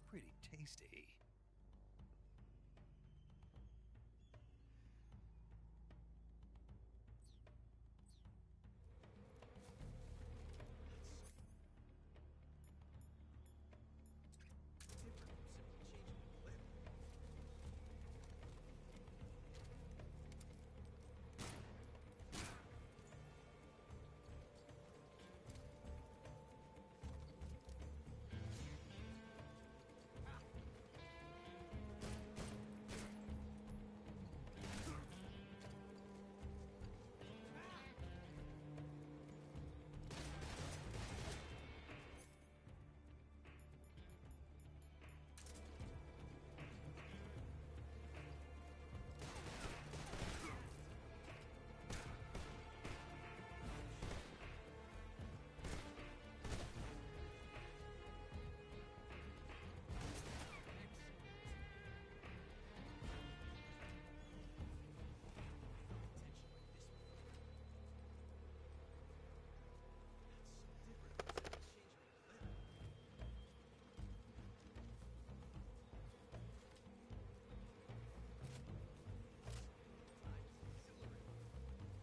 Pretty tasty.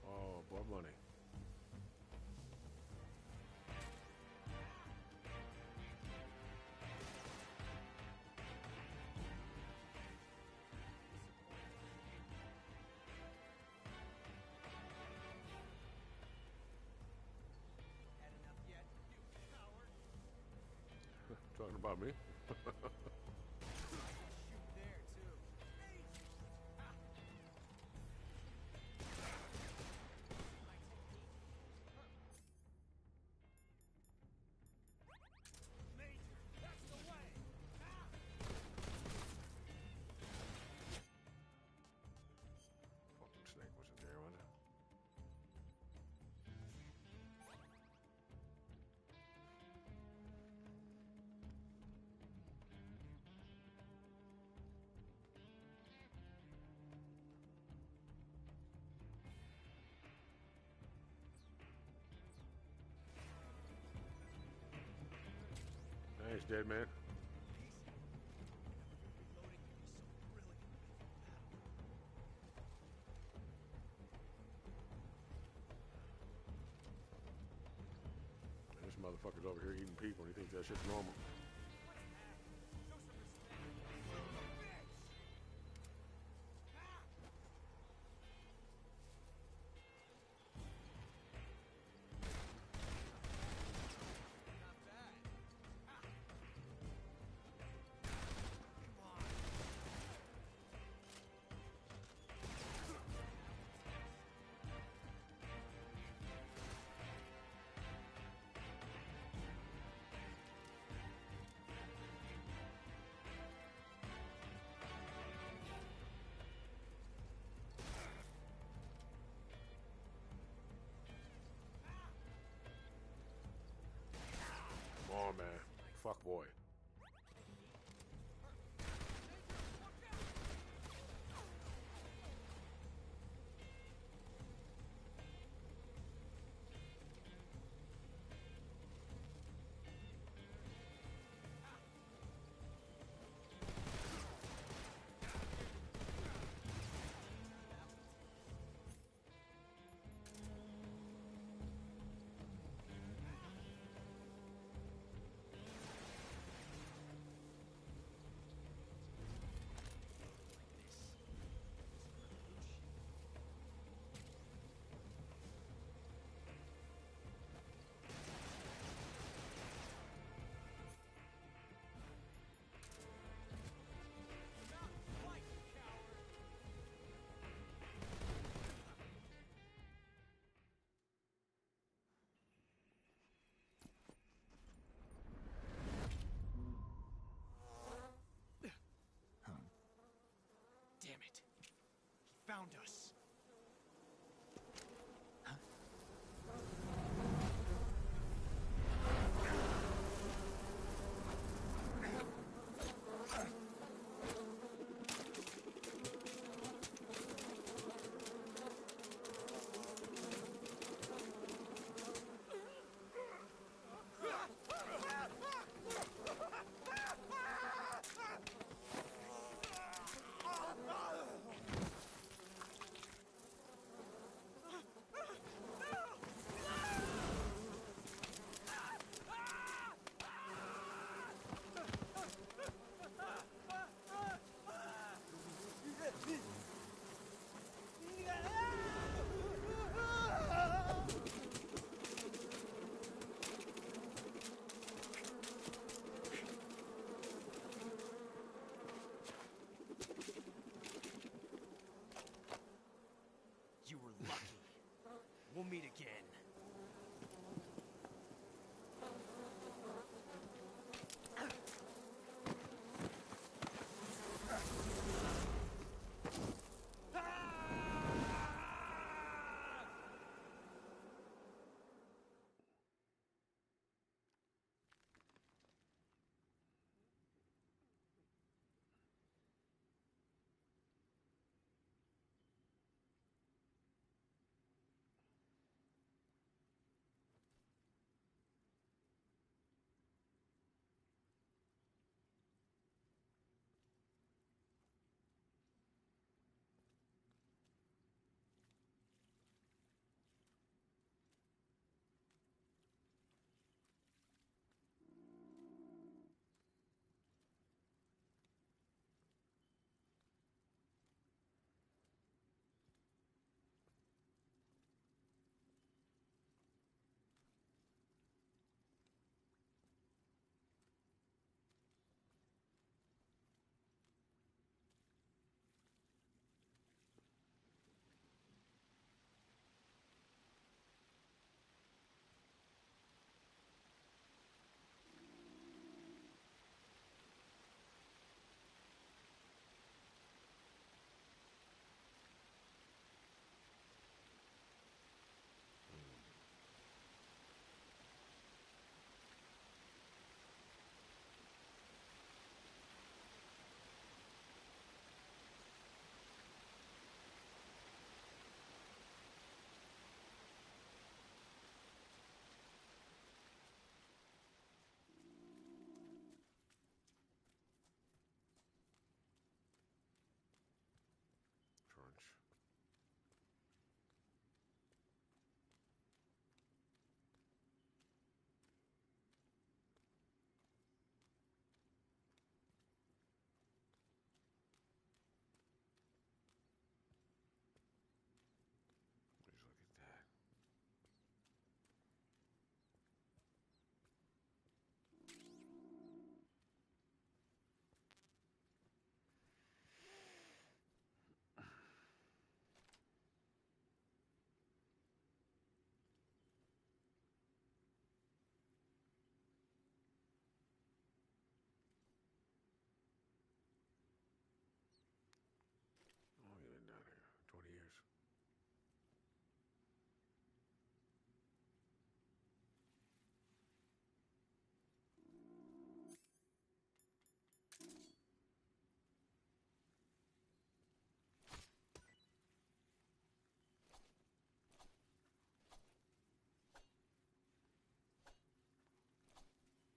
Oh, more money. Had enough yet? You coward! Talking about me? Shoot there, too. Major, that's the way! Fucking snake wasn't there, was it? Thanks, dead man. Reloading can be so brilliant before battle. This motherfucker's over here eating people and he thinks that shit's normal. Show some respect. Son of a bitch! Not bad. Come on. Fuck boy. Damn it. He found us. You were lucky. We'll meet again.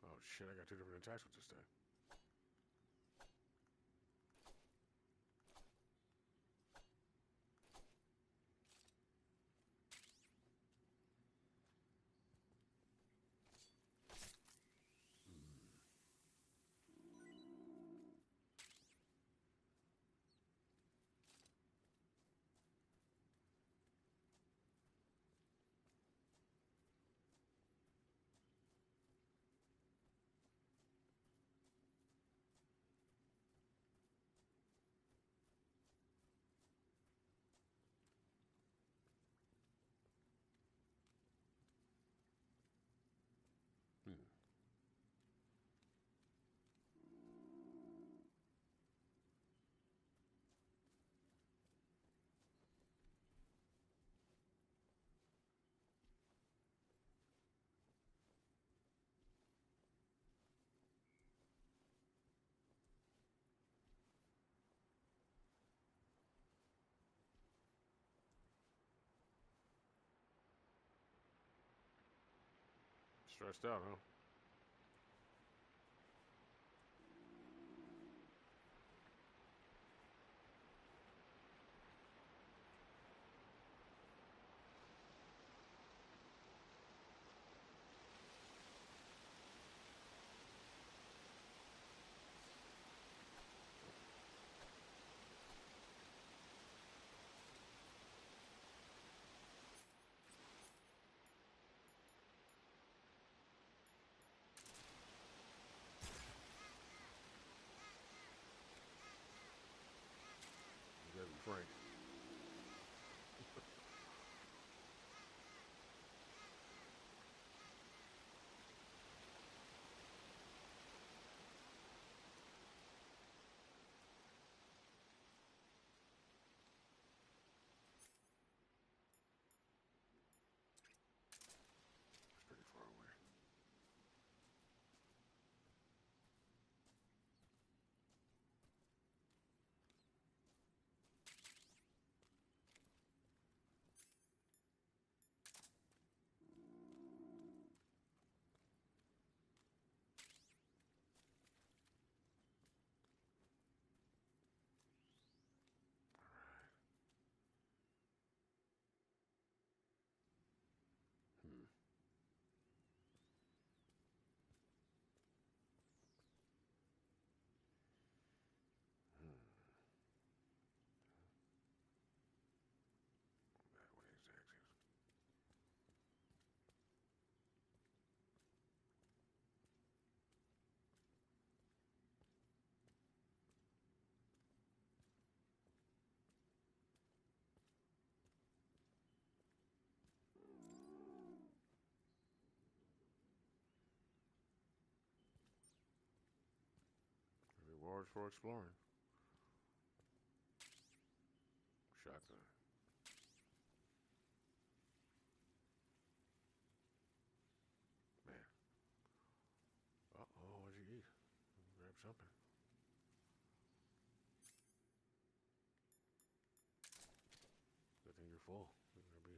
Oh shit, I got two different attacks with this thing. Stressed out, huh? You gotta be frank. It's pretty far away. That way is the exit. Rewards for exploring. Shotgun. Man. Uh-oh, what'd you eat? Grab something. Good thing you're full. You're gonna be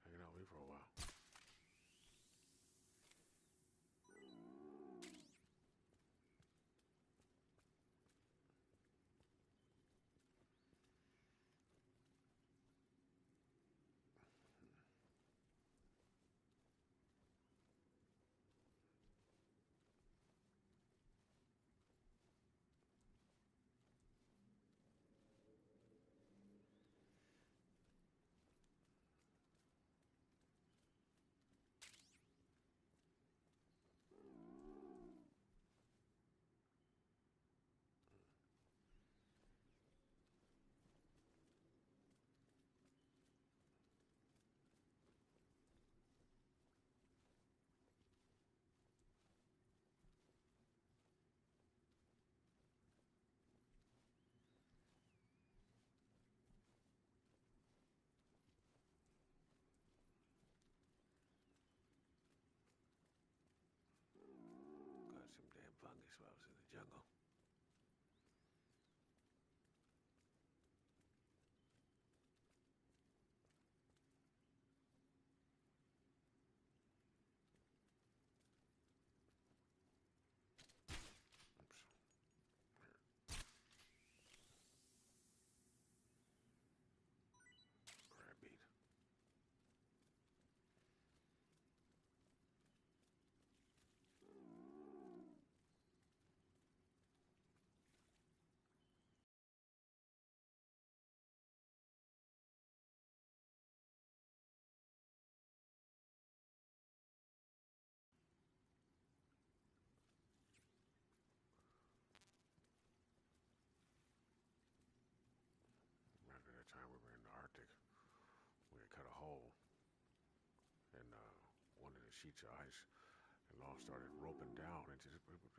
hanging out with me for a while. sheets of ice, and all started roping down. It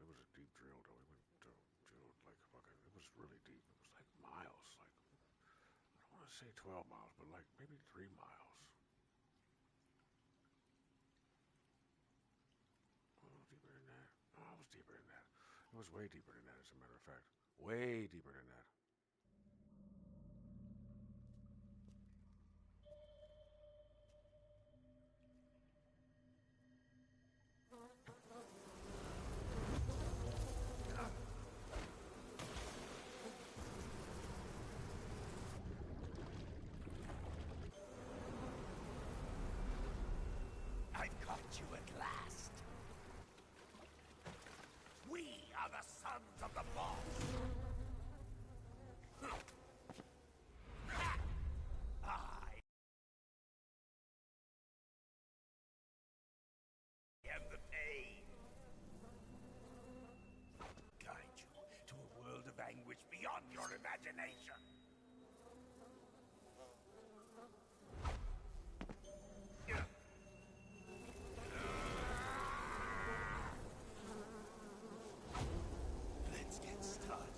was a deep drill, though. We went to drilled like fucking. It was really deep. It was like miles. Like I don't want to say 12 miles, but like maybe 3 miles. A little deeper than that. No, it was deeper than that. It was way deeper than that, as a matter of fact. Way deeper than that. I've caught you at last. We are the sons of the boss. I am the pain. Guide you to a world of anguish beyond your imagination. Let's get started.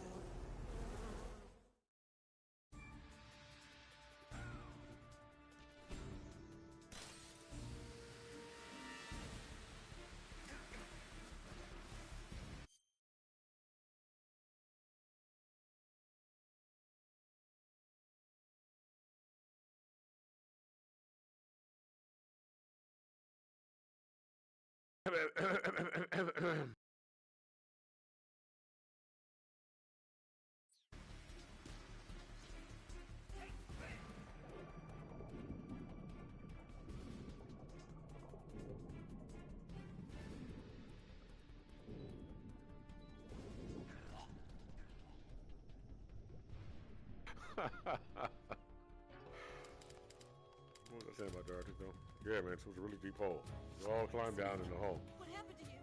What was I saying about the Arctic, though? Yeah, man, it was a really deep hole. We all climbed down in the hole. What happened to you?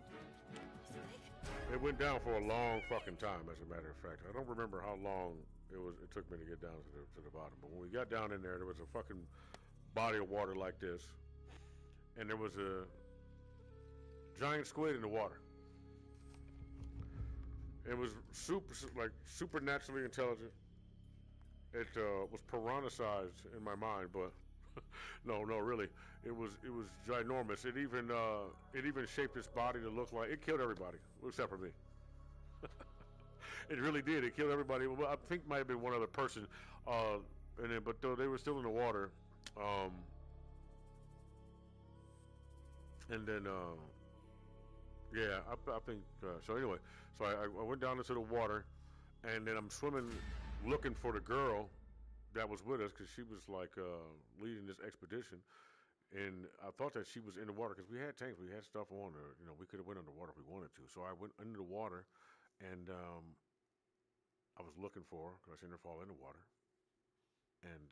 It went down for a long fucking time, as a matter of fact. I don't remember how long it took me to get down to the bottom. But when we got down in there was a fucking body of water like this, and there was a giant squid in the water. It was supernaturally intelligent. It was piranha-sized in my mind, but no, really, it was ginormous. It even shaped its body to look like it killed everybody except for me. It really did. It killed everybody. Well, I think might have been one other person, but though they were still in the water, and then yeah, I think so. Anyway, so I went down into the water, and then I'm swimming, looking for the girl that was with us because she was like leading this expedition, and I thought that she was in the water because we had tanks, we had stuff on her. You know, we could have went underwater if we wanted to. So I went under the water, and I was looking for her because I seen her fall in the water, and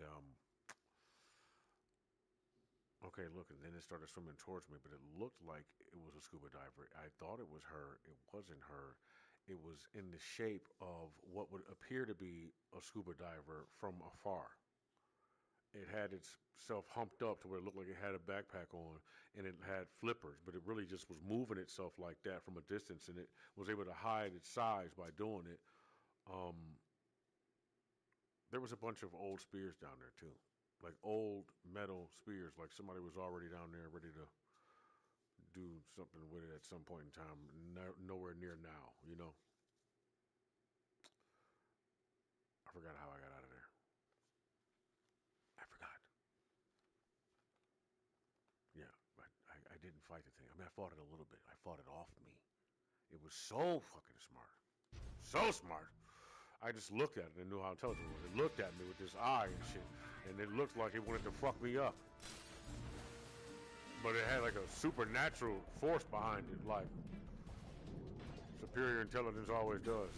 okay, look, and then it started swimming towards me, but it looked like it was a scuba diver. I thought it was her. It wasn't her. It was in the shape of what would appear to be a scuba diver from afar. It had itself humped up to where it looked like it had a backpack on, and it had flippers, but it really just was moving itself like that from a distance, and it was able to hide its size by doing it. There was a bunch of old spears down there too, like old metal spears, like somebody was already down there ready to do something with it at some point in time. Nowhere near now, you know. I forgot how I got out of there. I forgot. Yeah, but I didn't fight the thing. I mean, I fought it a little bit. I fought it off me. It was so fucking smart. So smart. I just looked at it and knew how intelligent it was. It looked at me with this eye and shit, and it looked like it wanted to fuck me up. But it had like a supernatural force behind it, like superior intelligence always does.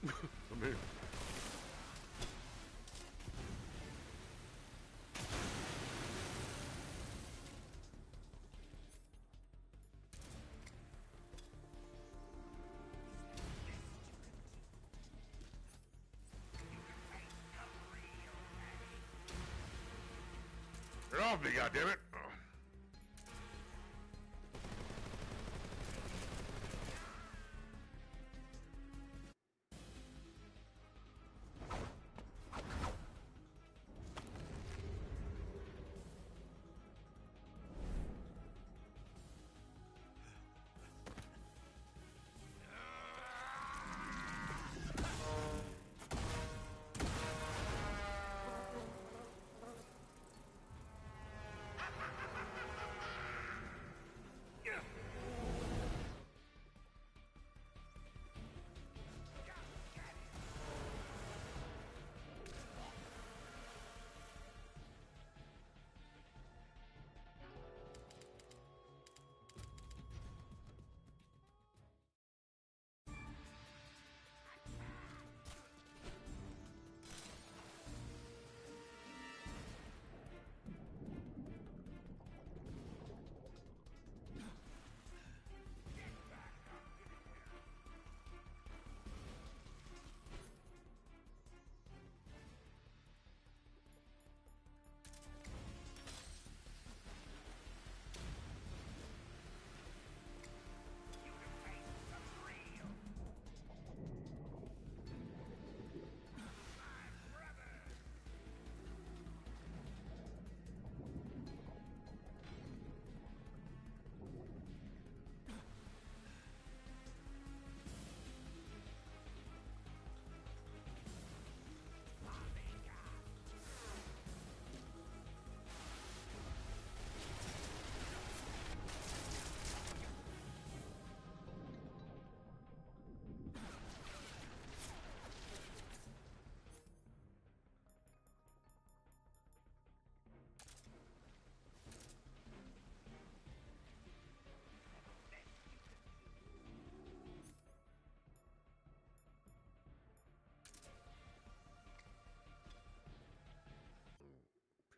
I mean, get off me, goddammit!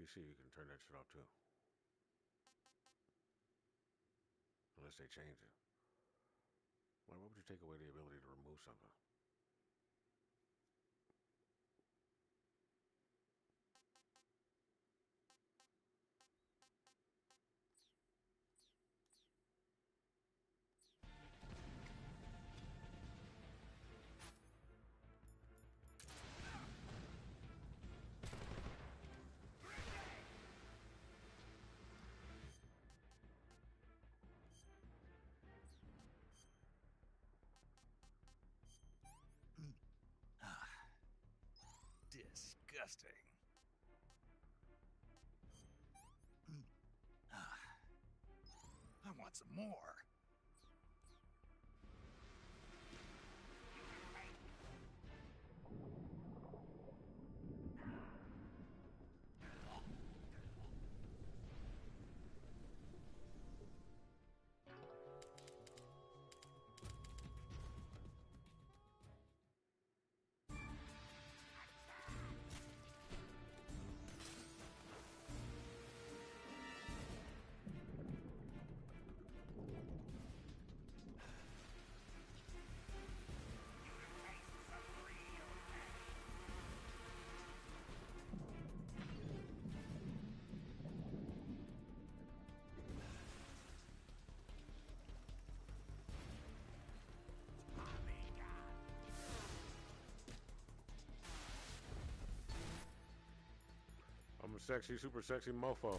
PC, you can turn that shit off too. Unless they change it. Why would you take away the ability to remove something? Disgusting. I want some more. I'm a sexy, super sexy mofo.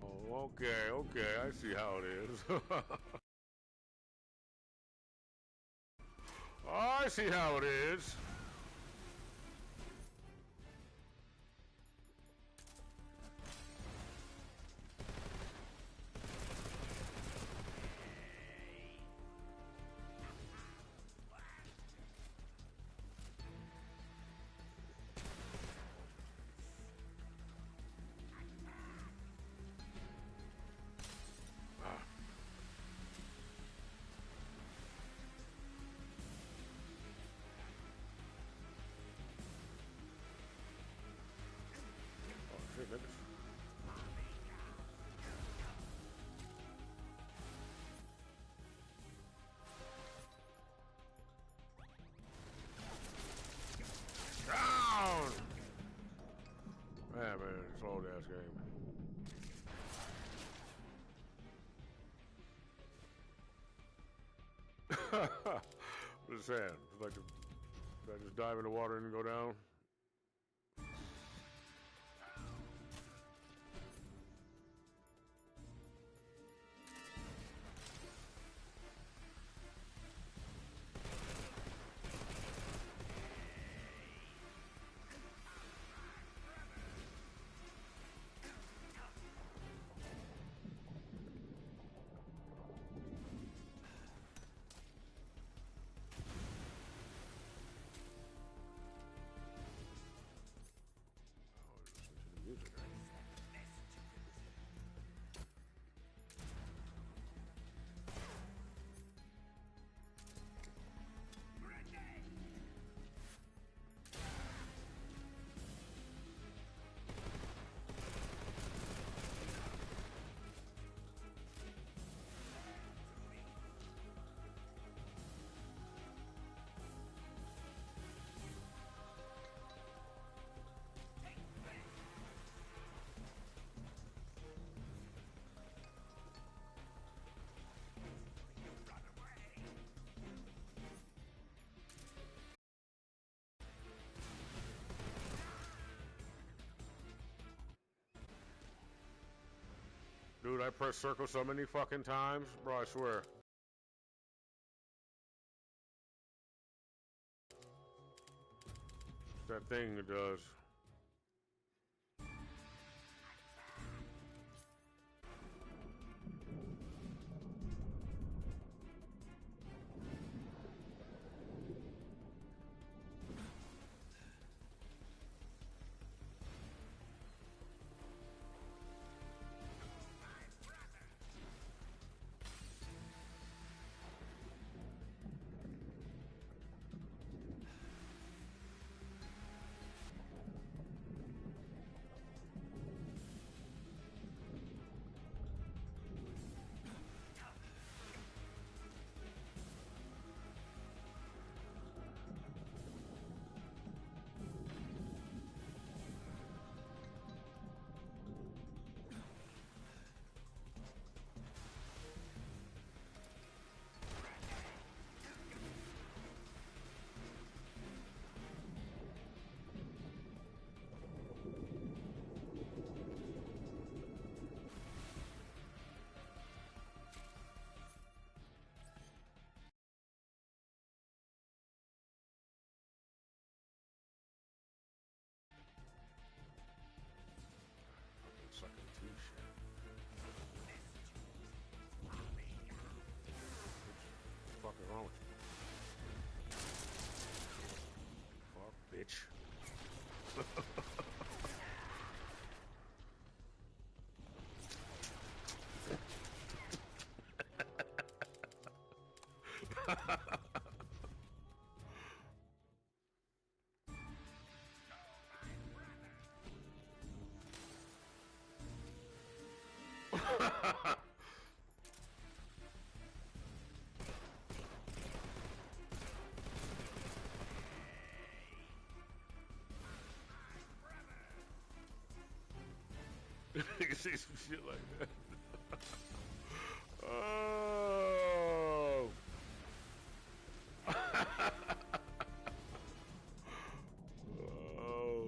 Oh, okay, okay, I see how it is. I see how it is. Oh, shit, niggas. Down! Man, slow ass game. Just saying, it's like I just dive in the water and go down. Music. Dude, I pressed circle so many fucking times, bro, I swear. It's that thing it does. Sucking tea shit. What the fuck is wrong with you? Fuck, bitch. You can see some shit like that. Oh. Oh.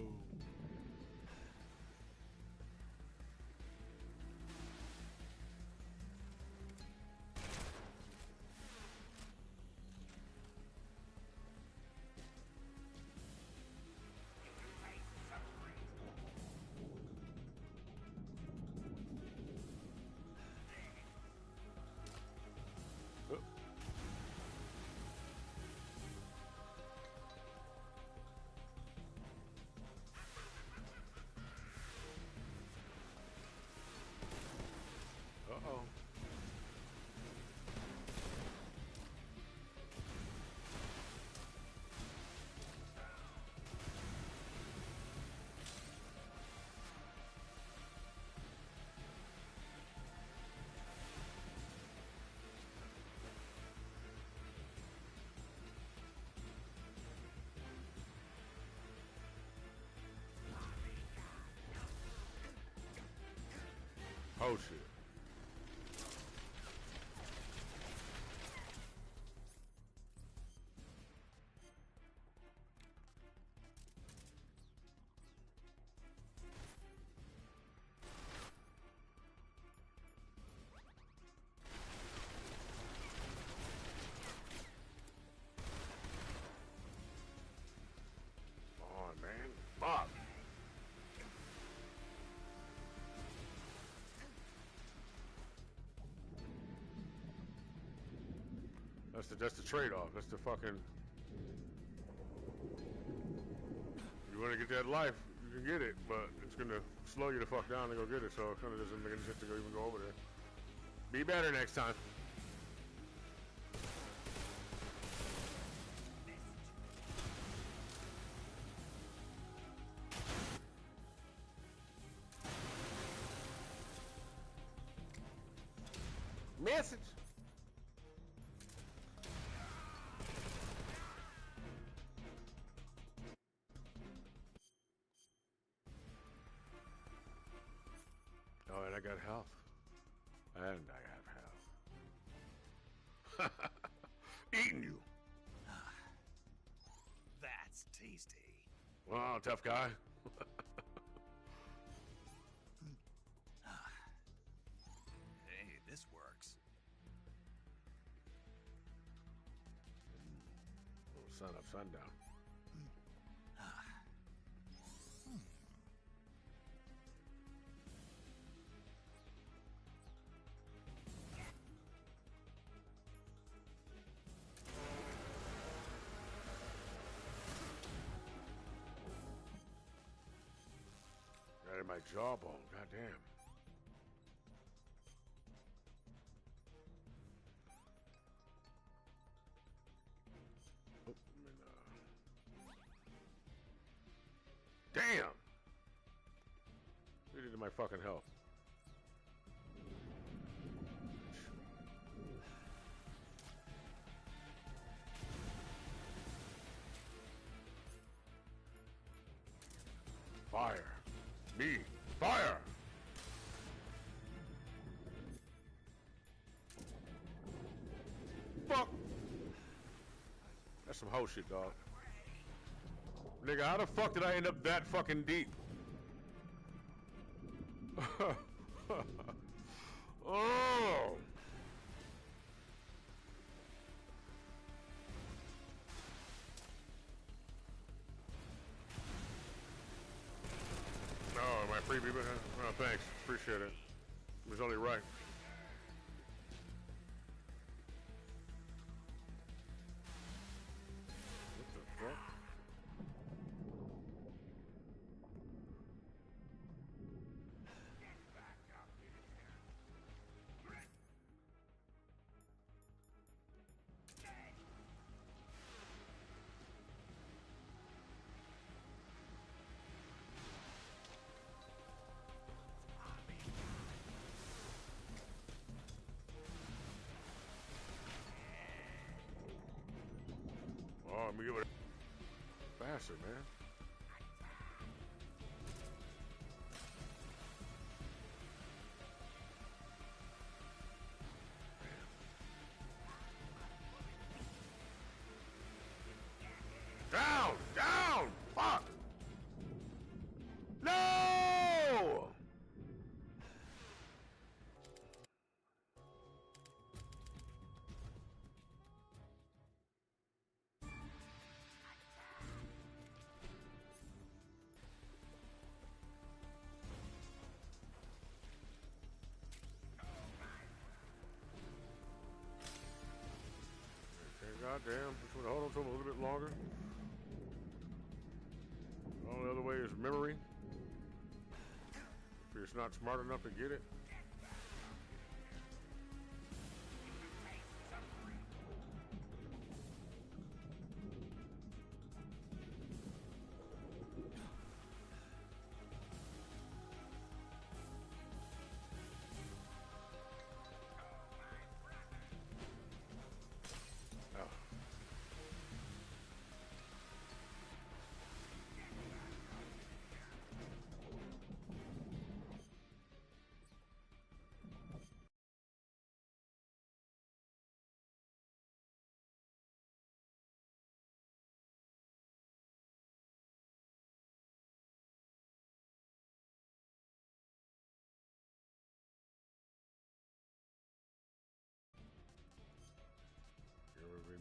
Oh shit. Come on, man. Fuck. That's the trade-off. That's the fucking. You want to get that life, you can get it, but it's gonna slow you the fuck down to go get it. So it kind of doesn't make any sense to even go over there. Be better next time. Message. Oh, and I got health. And I have health. Eating you. That's tasty. Well, tough guy. Hey, this works. Sun up, sundown. Right in my jawbone, goddamn. Oh, damn! What did to my fucking health? Fire. Me. Fire! Fuck! That's some hoe shit, dog. Nigga, how the fuck did I end up that fucking deep? Oh! Oh, my freebie? Oh, thanks. Appreciate it. It was only right. What the fuck? Oh, let me give it a faster, man. Down! Down! Fuck! No! Okay, goddamn. Just want to hold on to him a little bit longer. Only other way is memory. If you're just not smart enough to get it. Oh.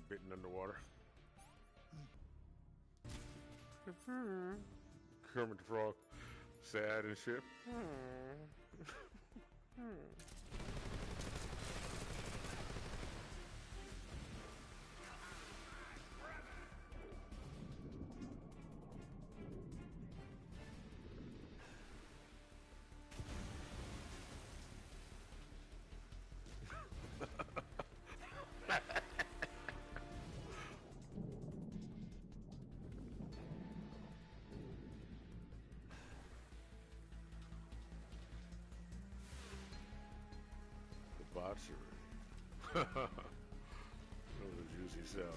bitten underwater. Kermit the Frog, sad and shit. Debauchery. That was a juicy cell.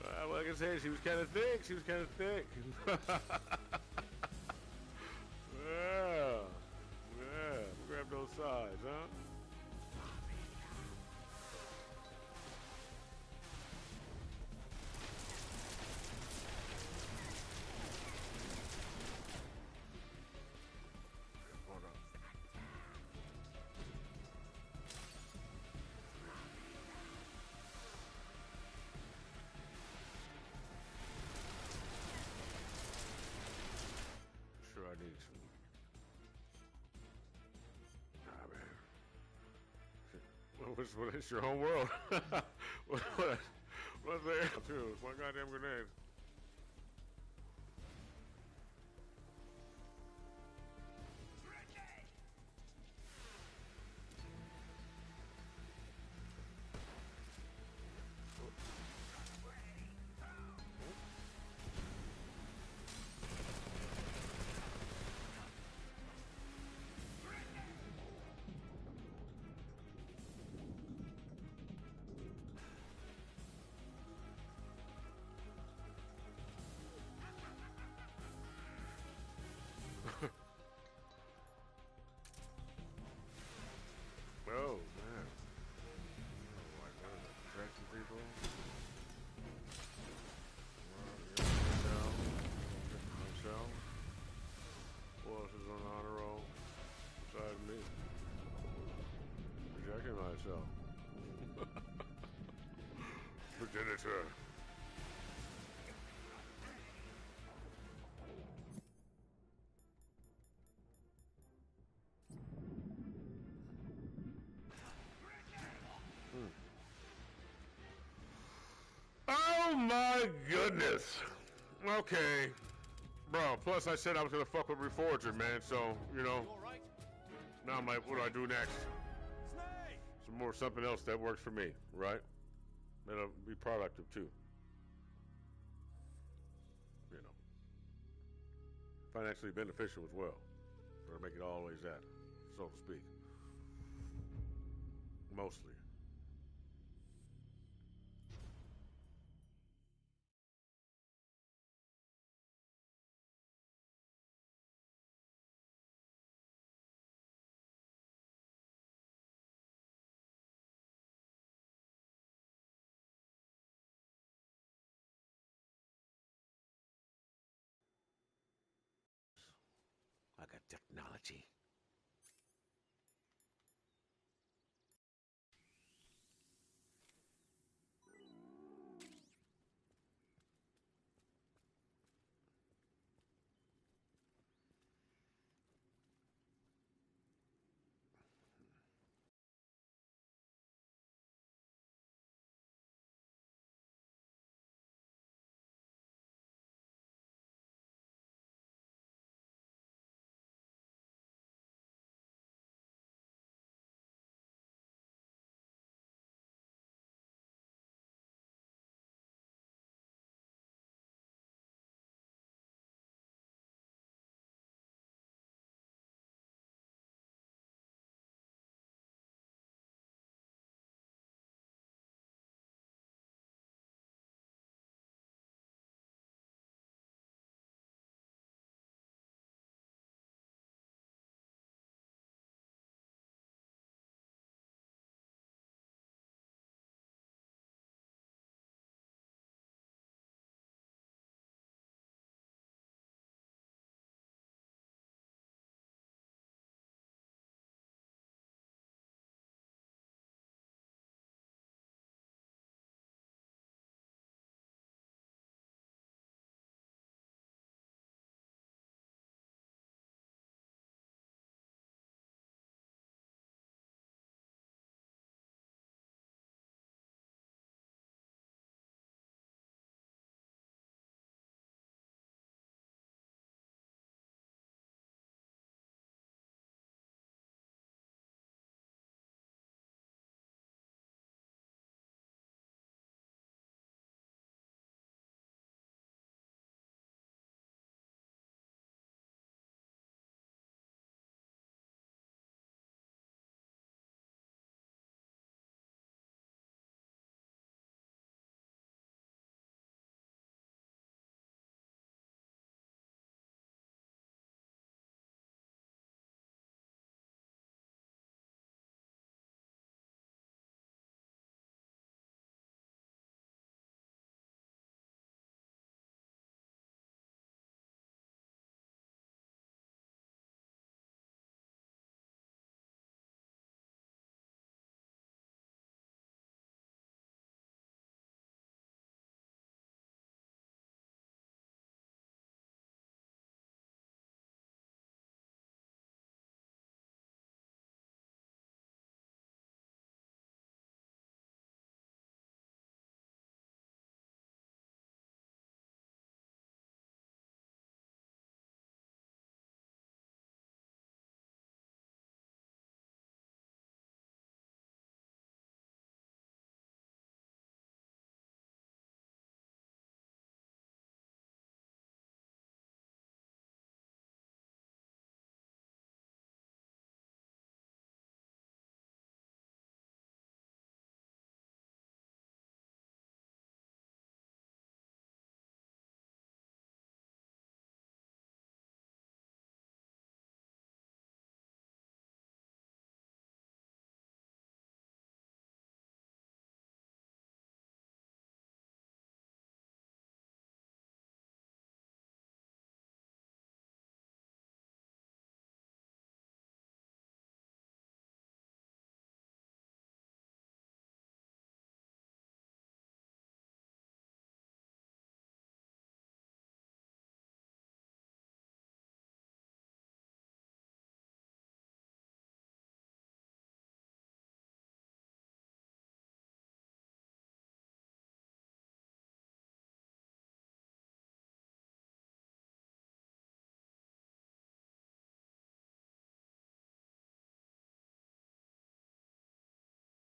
Well, like I said, she was kind of thick. She was kind of thick. Yeah. Yeah. Grab those sides, huh? Hold on. Sure, I need some. Ah, man. Shit. It's your home world. What's there? Too. It's one goddamn grenade. Oh, man. Oh, like, what is it? Protecting people? Myself. Who else is on the honor roll besides me? Protecting myself. Progenitor. Oh my goodness. Okay. Bro, plus I said I was gonna fuck with Reforger, man, so, you know. Now I'm like, what do I do next? Some more something else that works for me, right? That'll be productive too. You know. Financially beneficial as well. Or make it always that, so to speak. Mostly. I got technology.